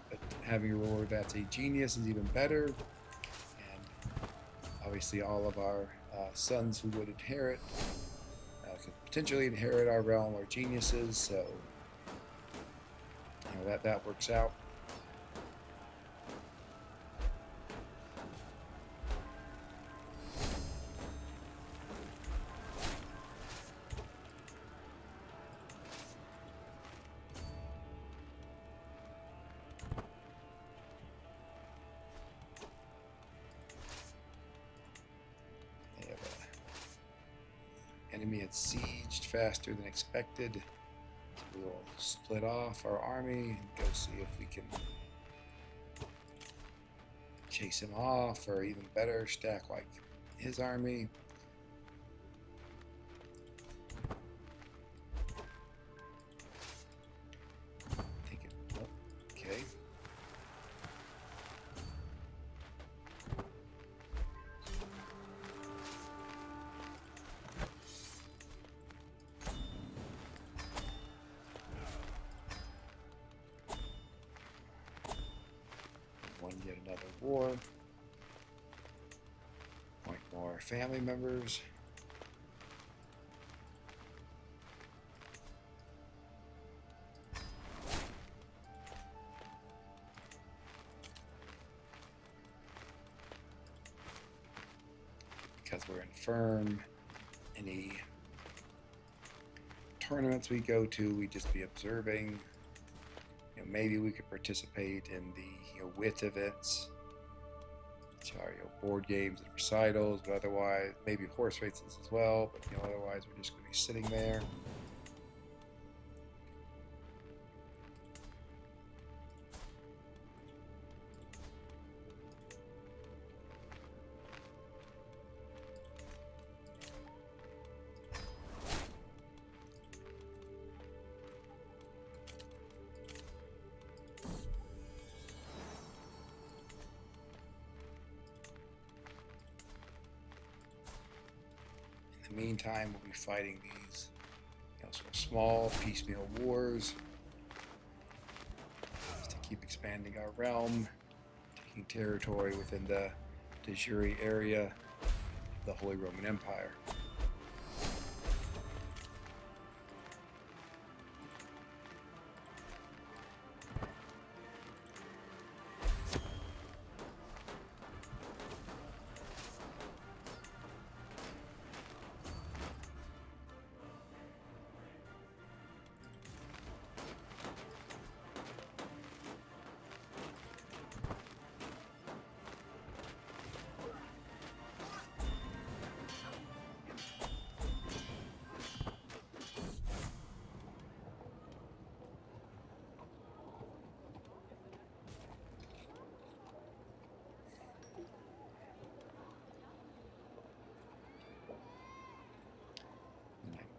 but having a ruler that's a genius is even better. And obviously all of our sons who would inherit could potentially inherit our realm are geniuses, so that works out. Enemy had sieged faster than expected. So we will split off our army and go see if we can chase him off, or even better, stack like his army. Okay. Yet another war. Point more family members. Because we're infirm, any tournaments we go to, we just be observing. Maybe we could participate in the wit events, which are board games and recitals, but otherwise maybe horse races as well. But otherwise we're just going to be sitting there. In the meantime, we'll be fighting these sort of small piecemeal wars just to keep expanding our realm, taking territory within the de jure area of the Holy Roman Empire.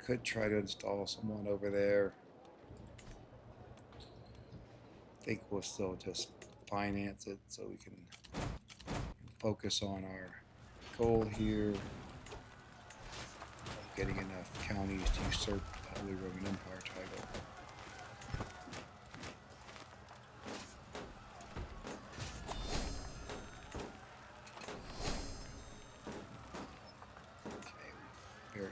Could try to install someone over there. I think we'll still just finance it so we can focus on our goal here of getting enough counties to usurp the Holy Roman Empire title.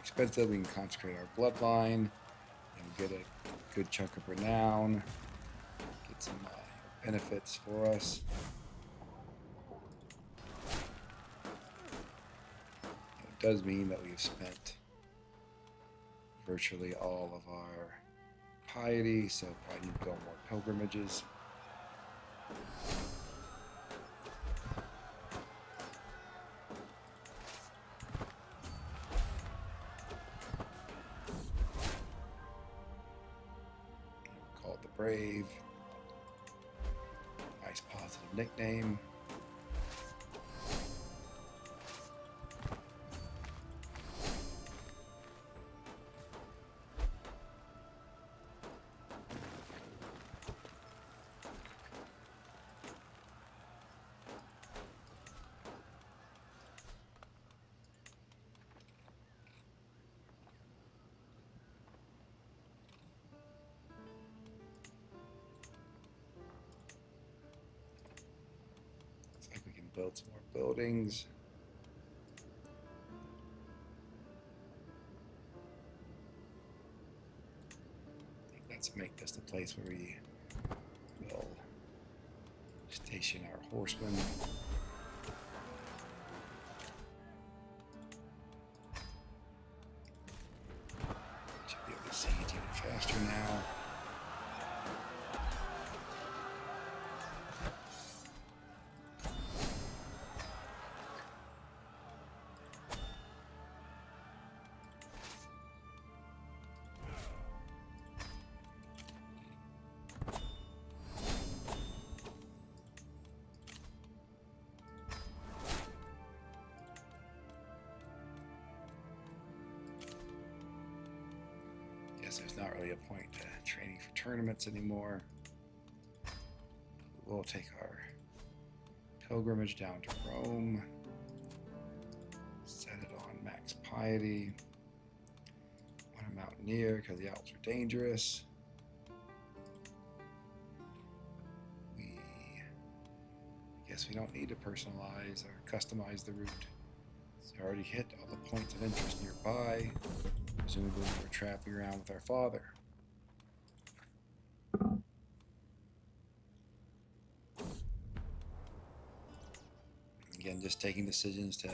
Expensive, we can concentrate our bloodline and get a good chunk of renown, get some benefits for us. It does mean that we've spent virtually all of our piety, so probably need to go on more pilgrimages. Brave. Nice positive nickname. Looks like we can build some more buildings. I think let's make this the place where we will station our horsemen. Should be able to siege even faster now. There's not really a point to training for tournaments anymore. We'll take our pilgrimage down to Rome, set it on max piety. Want a mountaineer because the Alps are dangerous. I guess we don't need to personalize or customize the route. So we already hit all the points of interest nearby. Presumably we're trapping around with our father. Again, just taking decisions to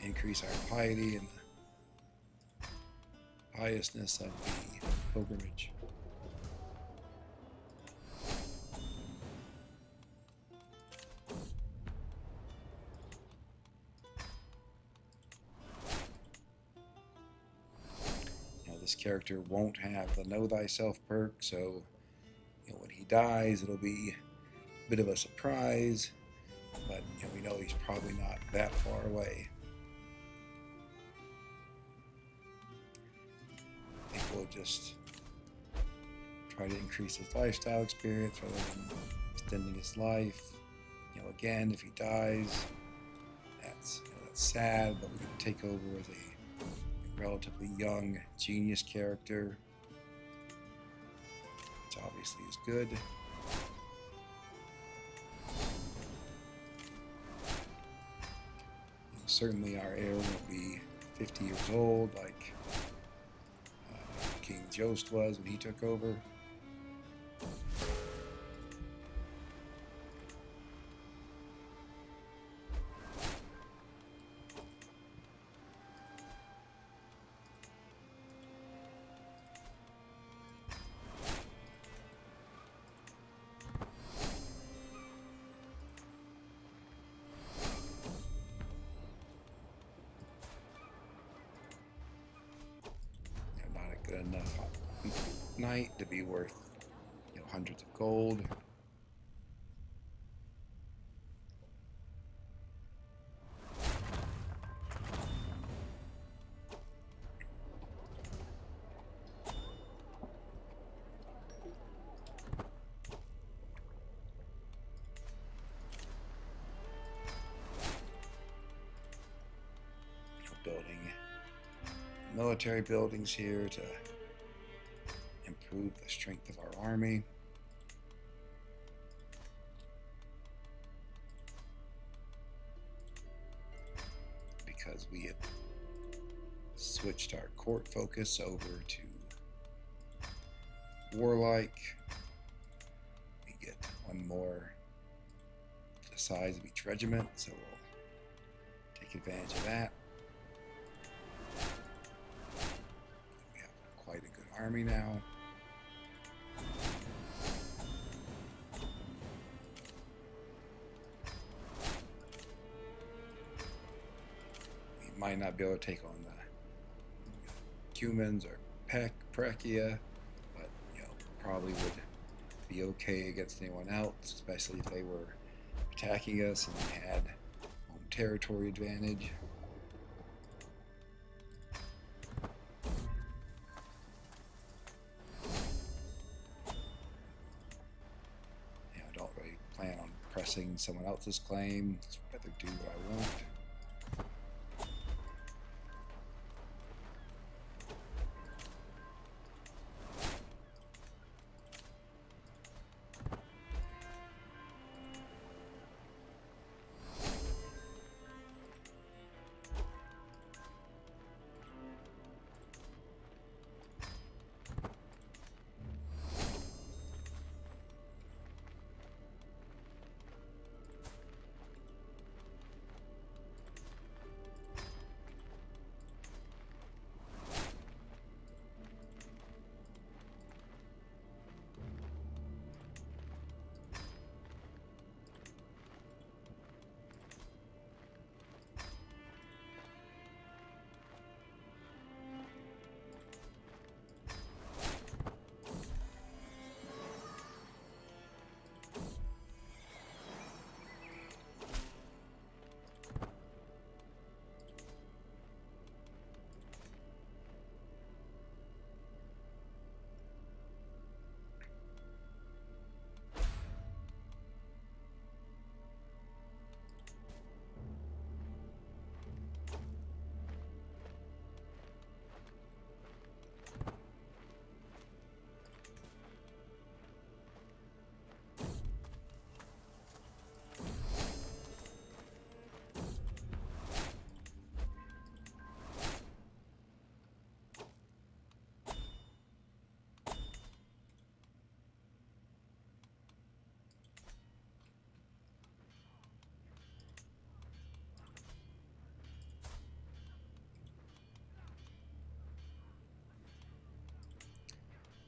increase our piety and the piousness of the pilgrimage. This character won't have the Know Thyself perk, so when he dies, it'll be a bit of a surprise, but we know he's probably not that far away. I think we'll just try to increase his lifestyle experience rather than extending his life. Again, if he dies, that's sad, but we can take over as a relatively young genius character, which obviously is good. Certainly our heir won't be 50 years old like King Jost was when he took over. Enough knight to be worth hundreds of gold. Building military buildings here to improve the strength of our army. Because we have switched our court focus over to warlike, we get one more to the size of each regiment, so we'll take advantage of that. We have quite a good army now. Might not be able to take on the Cumans or Praekia, but probably would be okay against anyone else, especially if they were attacking us and we had home territory advantage. I don't really plan on pressing someone else's claim. I'd rather do what I want.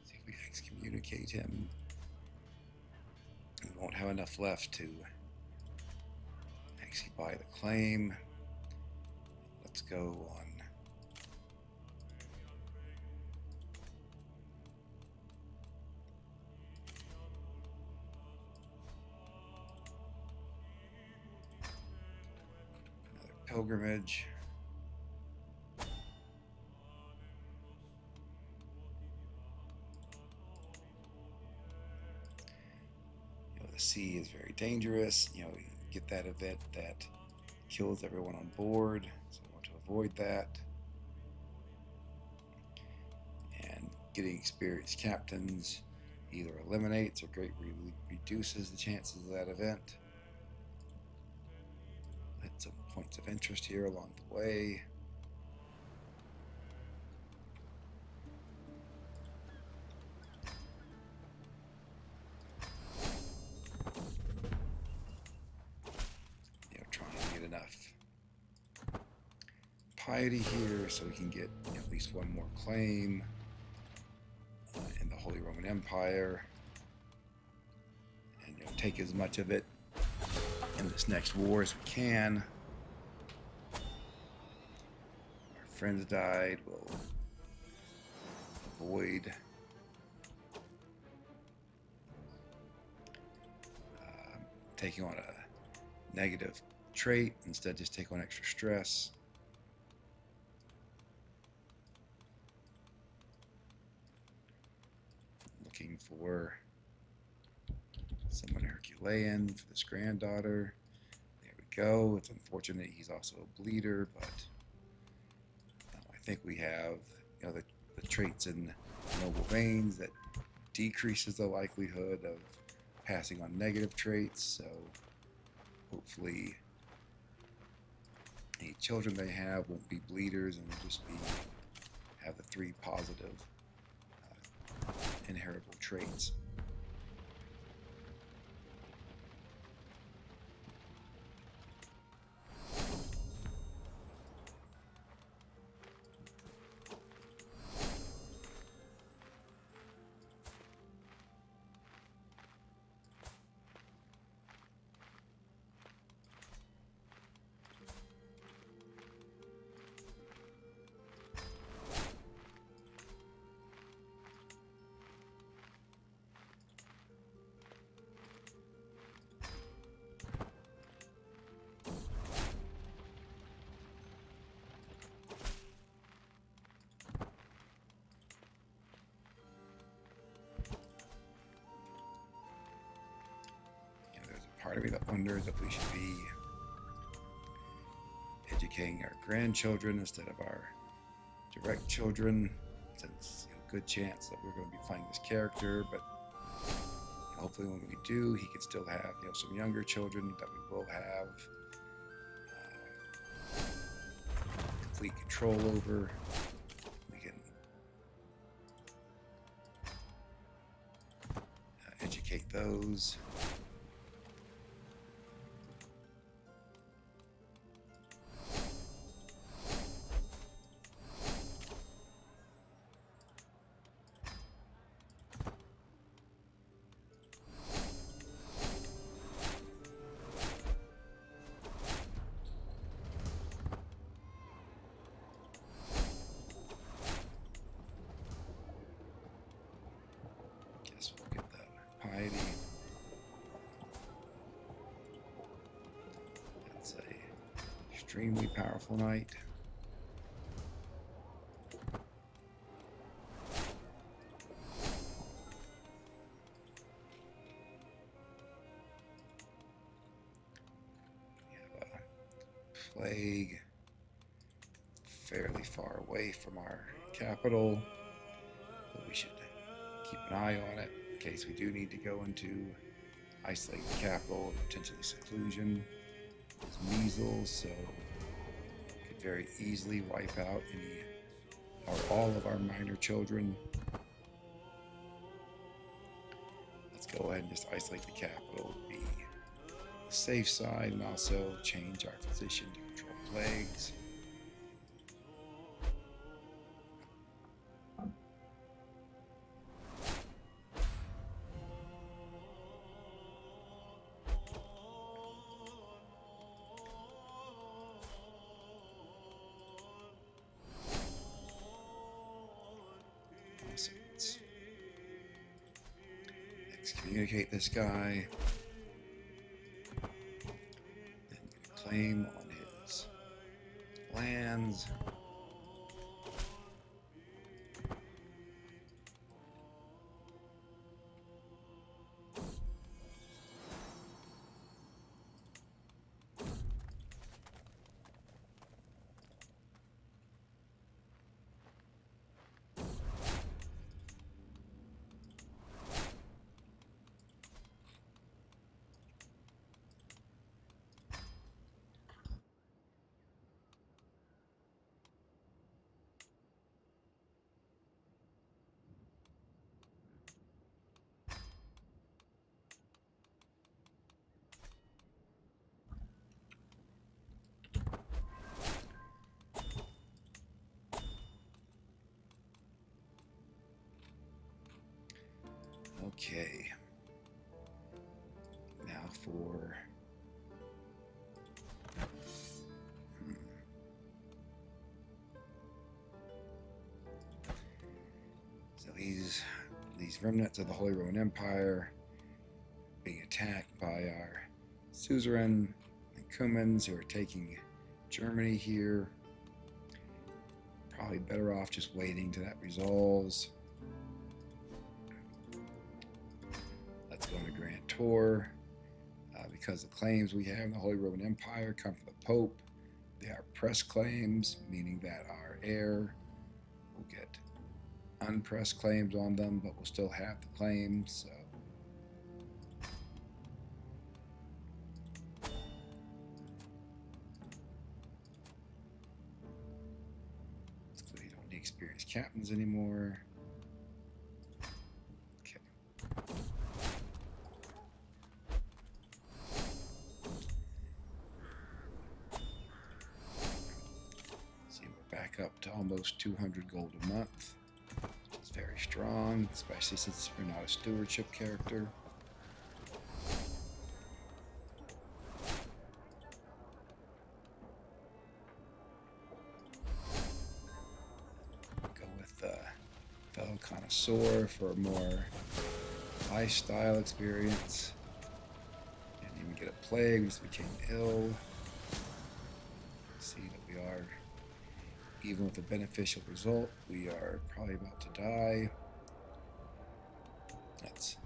See if we excommunicate him. We won't have enough left to actually buy the claim. Let's go on. Another pilgrimage. The sea is very dangerous. You get that event that kills everyone on board, so we want to avoid that. And getting experienced captains either eliminates or greatly reduces the chances of that event. Hit some points of interest here along the way. Piety here, so we can get at least one more claim in the Holy Roman Empire, and take as much of it in this next war as we can. Our friends died. We'll avoid taking on a negative trait. Instead, just take on extra stress. Looking for someone Herculean for this granddaughter. There we go. It's unfortunate he's also a bleeder, but I think we have the traits in noble veins that decreases the likelihood of passing on negative traits. So hopefully any children they have won't be bleeders and will just have the 3 positive inheritable traits. part of me that wonders if we should be educating our grandchildren instead of our direct children, since good chance that we're going to be playing this character, but hopefully when we do, he can still have some younger children that we will have complete control over. We can educate those. We'll get the piety. That's a extremely powerful knight. We have a plague fairly far away from our capital, but we should keep an eye on it in case we do need to go into isolate the capital and potentially seclusion. There's measles, so could very easily wipe out any or all of our minor children. Let's go ahead and just isolate the capital, be the safe side, and also change our position to control plagues. Let's excommunicate this guy, then get a claim on his lands. Okay, now for so these remnants of the Holy Roman Empire being attacked by our suzerain and Cumans who are taking Germany here. Probably better off just waiting till that resolves. Let's go on a grand tour. Because the claims we have in the Holy Roman Empire come from the Pope. They are press claims, meaning that our heir will get unpressed claims on them, but we'll still have the claims. So we don't need experienced captains anymore. Okay. See, we're back up to almost 200 gold a month. It's very strong, especially since we're not a stewardship character. Go with fellow connoisseur for a more lifestyle experience. Didn't even get a plague, we just became ill. See that we are, even with a beneficial result, we are probably about to die. Let's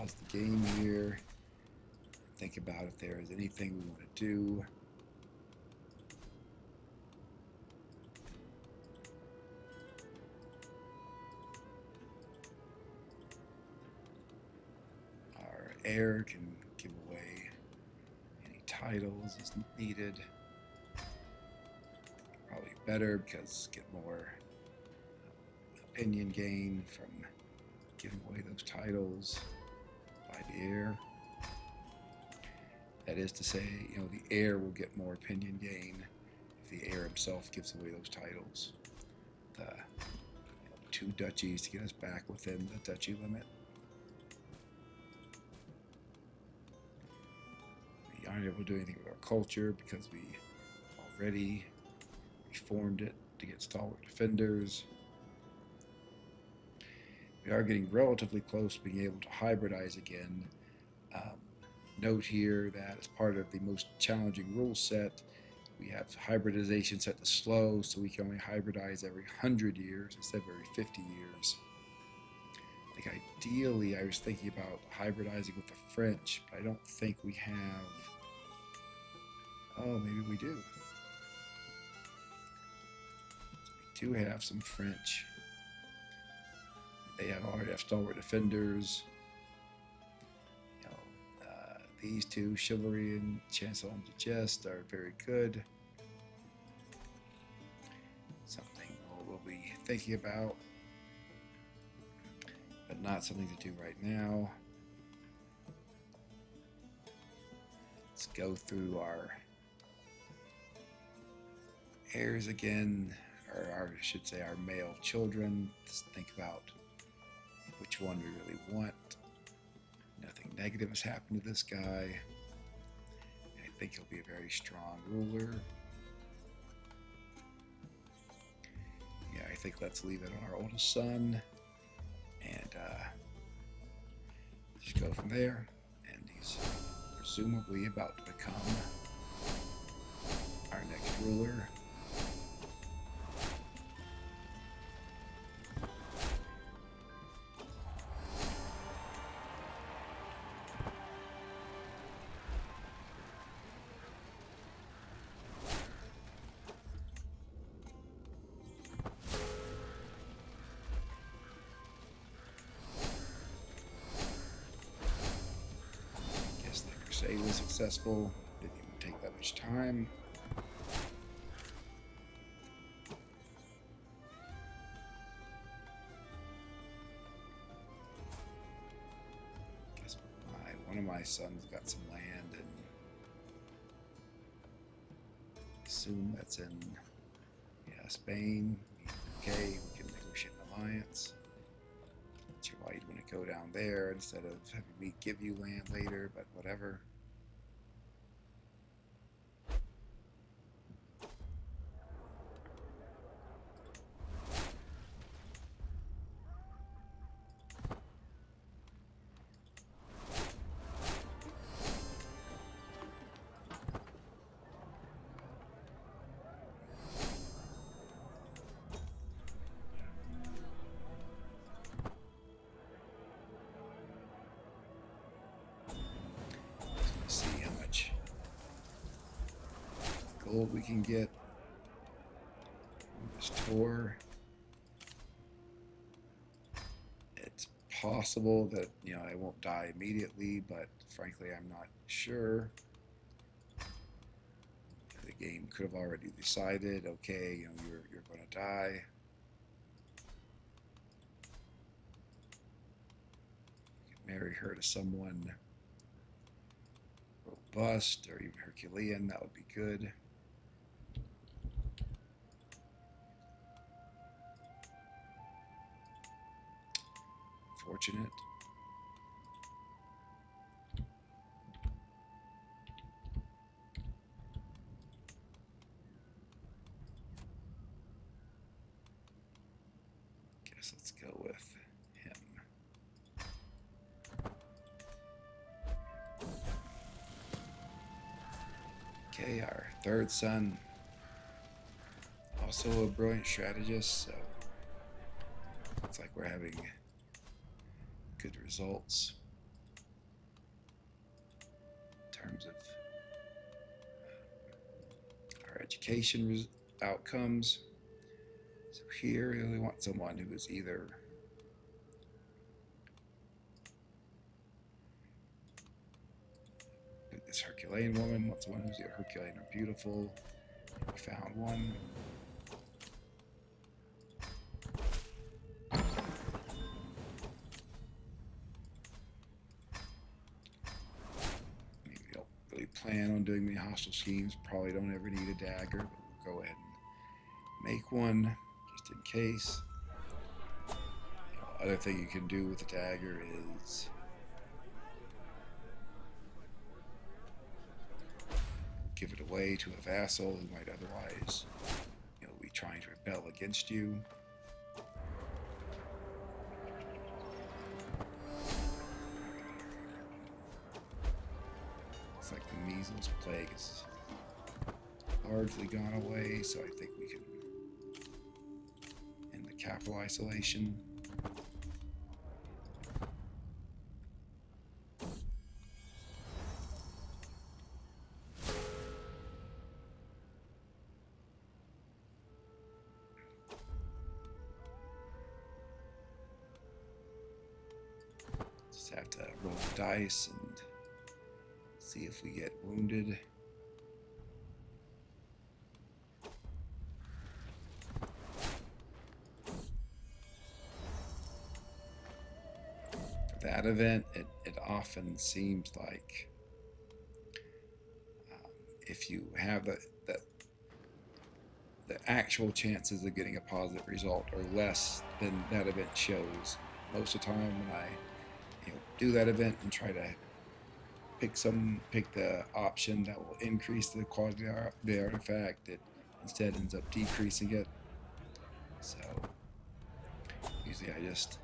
pause the game here. Think about if there is anything we want to do. Our heir can give away any titles as needed. Probably better because get more opinion gain from giving away those titles by the heir. That is to say, the heir will get more opinion gain if the heir himself gives away those titles. The 2 duchies to get us back within the duchy limit. We aren't able to do anything with our culture because we already reformed it to get stalwart defenders. We are getting relatively close to being able to hybridize again. Note here that as part of the most challenging rule set, we have hybridization set to slow, so we can only hybridize every 100 years instead of every 50 years. I think ideally I was thinking about hybridizing with the French, but I don't think we have. Oh, maybe we do. We do have some French. They already have stalwart defenders. These 2, Chivalry and Chancellor on the Jest, are very good. Something we'll be thinking about, but not something to do right now. Let's go through our heirs again, or I should say our male children. Let's think about which one we really want. Nothing negative has happened to this guy. I think he'll be a very strong ruler. Yeah, I think let's leave it on our oldest son and just go from there. And he's presumably about to become our next ruler. Crusade was successful. Didn't even take that much time. Guess one of my sons got some land, and I assume that's in Spain. Okay, we can negotiate an alliance. Not sure why you'd want to go down there instead of having me give you land later, but whatever. See how much gold we can get on this tour. It's possible that I won't die immediately, but frankly I'm not sure. The game could have already decided, okay, you're going to die. You can marry her to someone robust or even Herculean, that would be good. Fortunate. Guess let's go with him. Okay, our third son, also a brilliant strategist, so looks like we're having good results. terms of our education outcomes. So here we want someone who is either this Herculean woman, wants someone who's either Herculean or beautiful. We found one. Maybe we don't really plan on doing many hostile schemes. Probably don't ever need a dagger, but we'll go ahead and make one just in case. Other thing you can do with the dagger is give it away to a vassal who might otherwise, be trying to rebel against you. It's like the measles plague is largely gone away, so I think we can end the capital isolation. Just have to roll the dice and see if we get wounded. For that event, it often seems like if you have the actual chances of getting a positive result are less than that event shows. Most of the time when I do that event and try to pick the option that will increase the quality of the artifact, it instead ends up decreasing it. So usually I just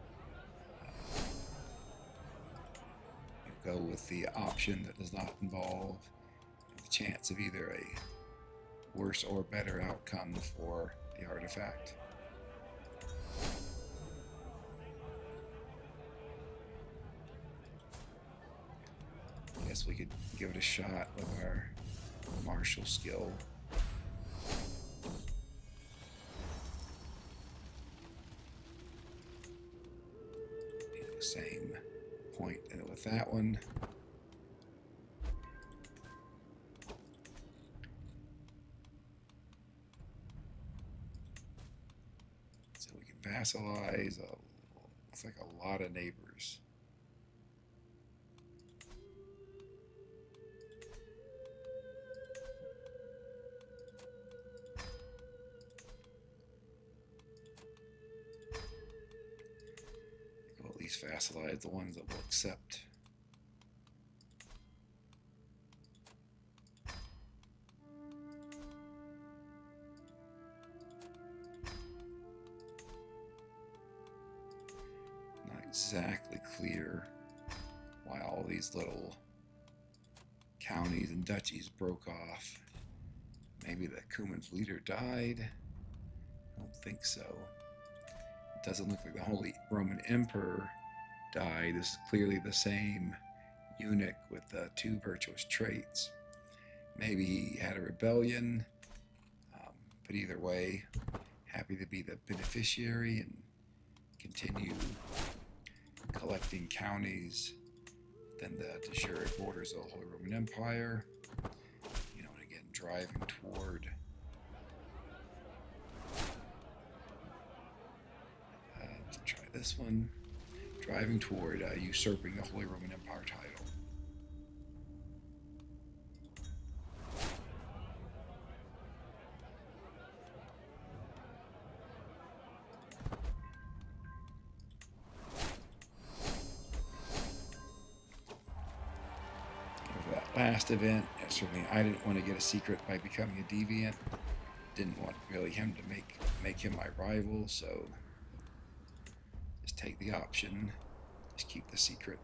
go with the option that does not involve the chance of either a worse or better outcome for the artifact. I guess we could give it a shot with our martial skill. Same point with that one. So we can vassalize. It's like a lot of neighbors. We'll at least vassalize the ones that will accept. Not exactly clear why all these little counties and duchies broke off. Maybe the Cuman's leader died? I don't think so. It doesn't look like the Holy Roman Emperor died. This is clearly the same eunuch with the two virtuous traits. Maybe he had a rebellion, but either way, happy to be the beneficiary and continue collecting counties within the de jure borders of the Holy Roman Empire. And again, driving toward let's try this one. Driving toward usurping the Holy Roman Empire title. For that last event, certainly I didn't want to get a secret by becoming a deviant. Didn't want really him to make him my rival, so just take the option, just keep the secret.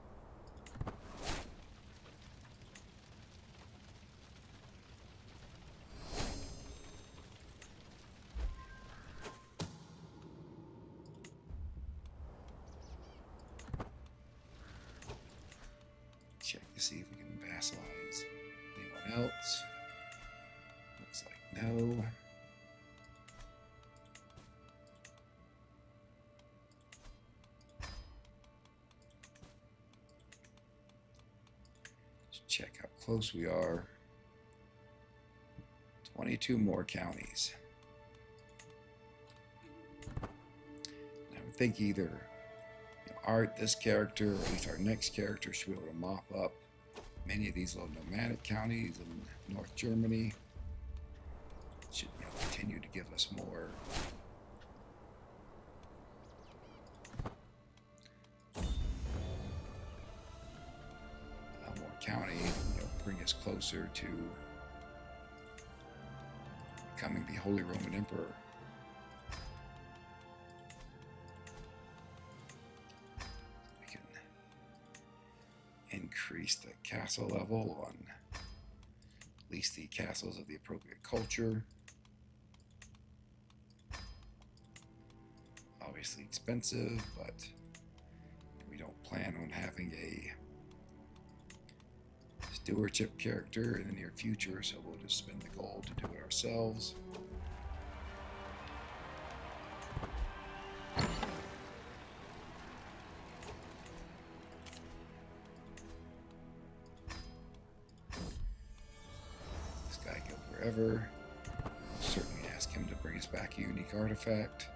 Check to see if we can vassalize. Anyone else? Looks like no. Let's check how close we are. 22 more counties. I would think either Art, this character, or at least our next character, should be able to mop up many of these little nomadic counties in North Germany. Should continue to give us more county, bring us closer to becoming the Holy Roman Emperor. We can increase the castle level on at least the castles of the appropriate culture. Obviously expensive, but we don't plan on having a stewardship character in the near future, so we'll just spend the gold to do it ourselves. This guy go wherever. We'll certainly ask him to bring us back a unique artifact.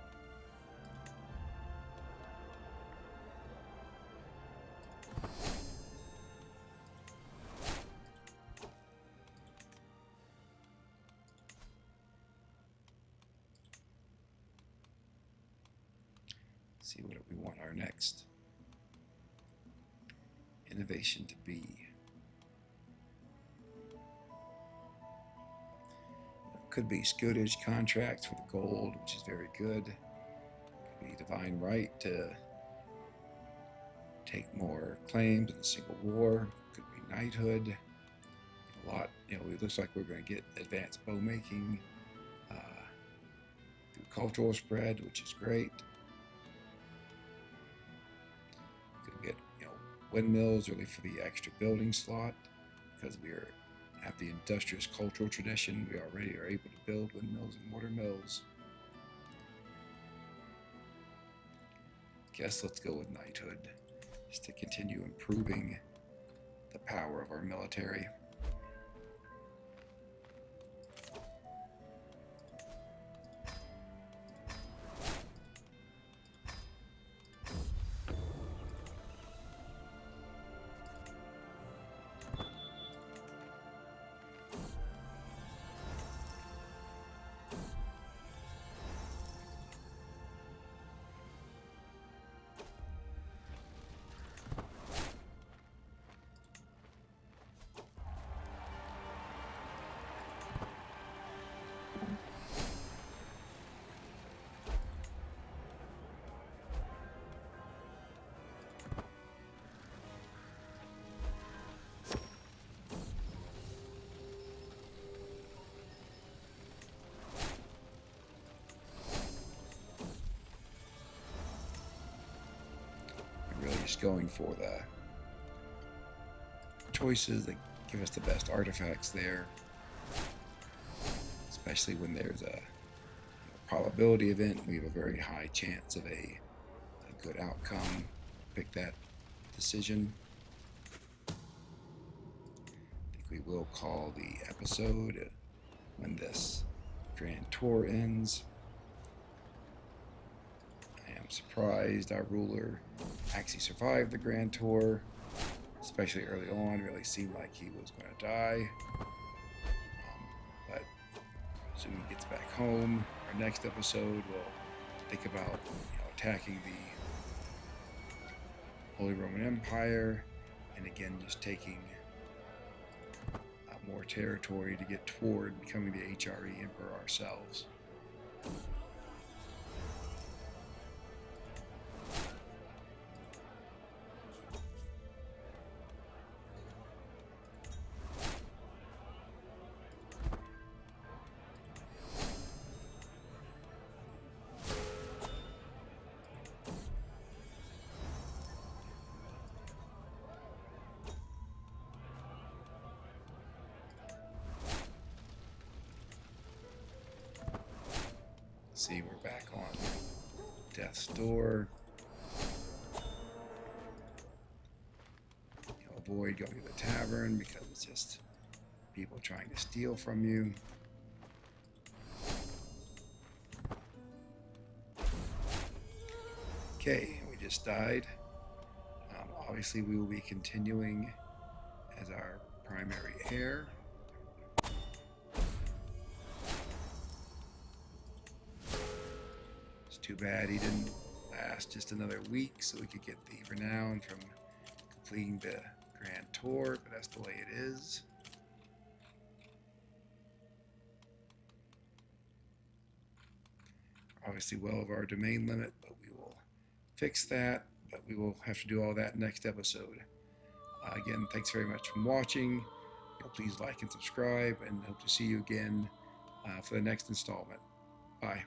See what we want our next innovation to be. It could be scourge contracts for the gold, which is very good. Could be divine right to take more claims in the Civil War. Could be knighthood. A lot, it looks like we're going to get advanced bow making through cultural spread, which is great. Get windmills really for the extra building slot, because we have the industrious cultural tradition. We already are able to build windmills and mortar mills. Guess let's go with knighthood, just to continue improving the power of our military. Just going for the choices that give us the best artifacts there, especially when there's a probability event. We have a very high chance of a good outcome. Pick that decision. I think we will call the episode when this grand tour ends. Surprised our ruler actually survived the grand tour, especially early on. Really seemed like he was going to die, but as soon as he gets back home, our next episode we'll think about attacking the Holy Roman Empire, and again just taking more territory to get toward becoming the HRE Emperor ourselves. See, we're back on death's door. You'll avoid going to the tavern because it's just people trying to steal from you. Okay, we just died. Obviously, we will be continuing as our primary heir. It's too bad he didn't last just another week so we could get the renown from completing the Grand Tour, but that's the way it is. Obviously well over our domain limit, but we will fix that. But we will have to do all that next episode. Again, thanks very much for watching. Please like and subscribe, and hope to see you again for the next installment. Bye.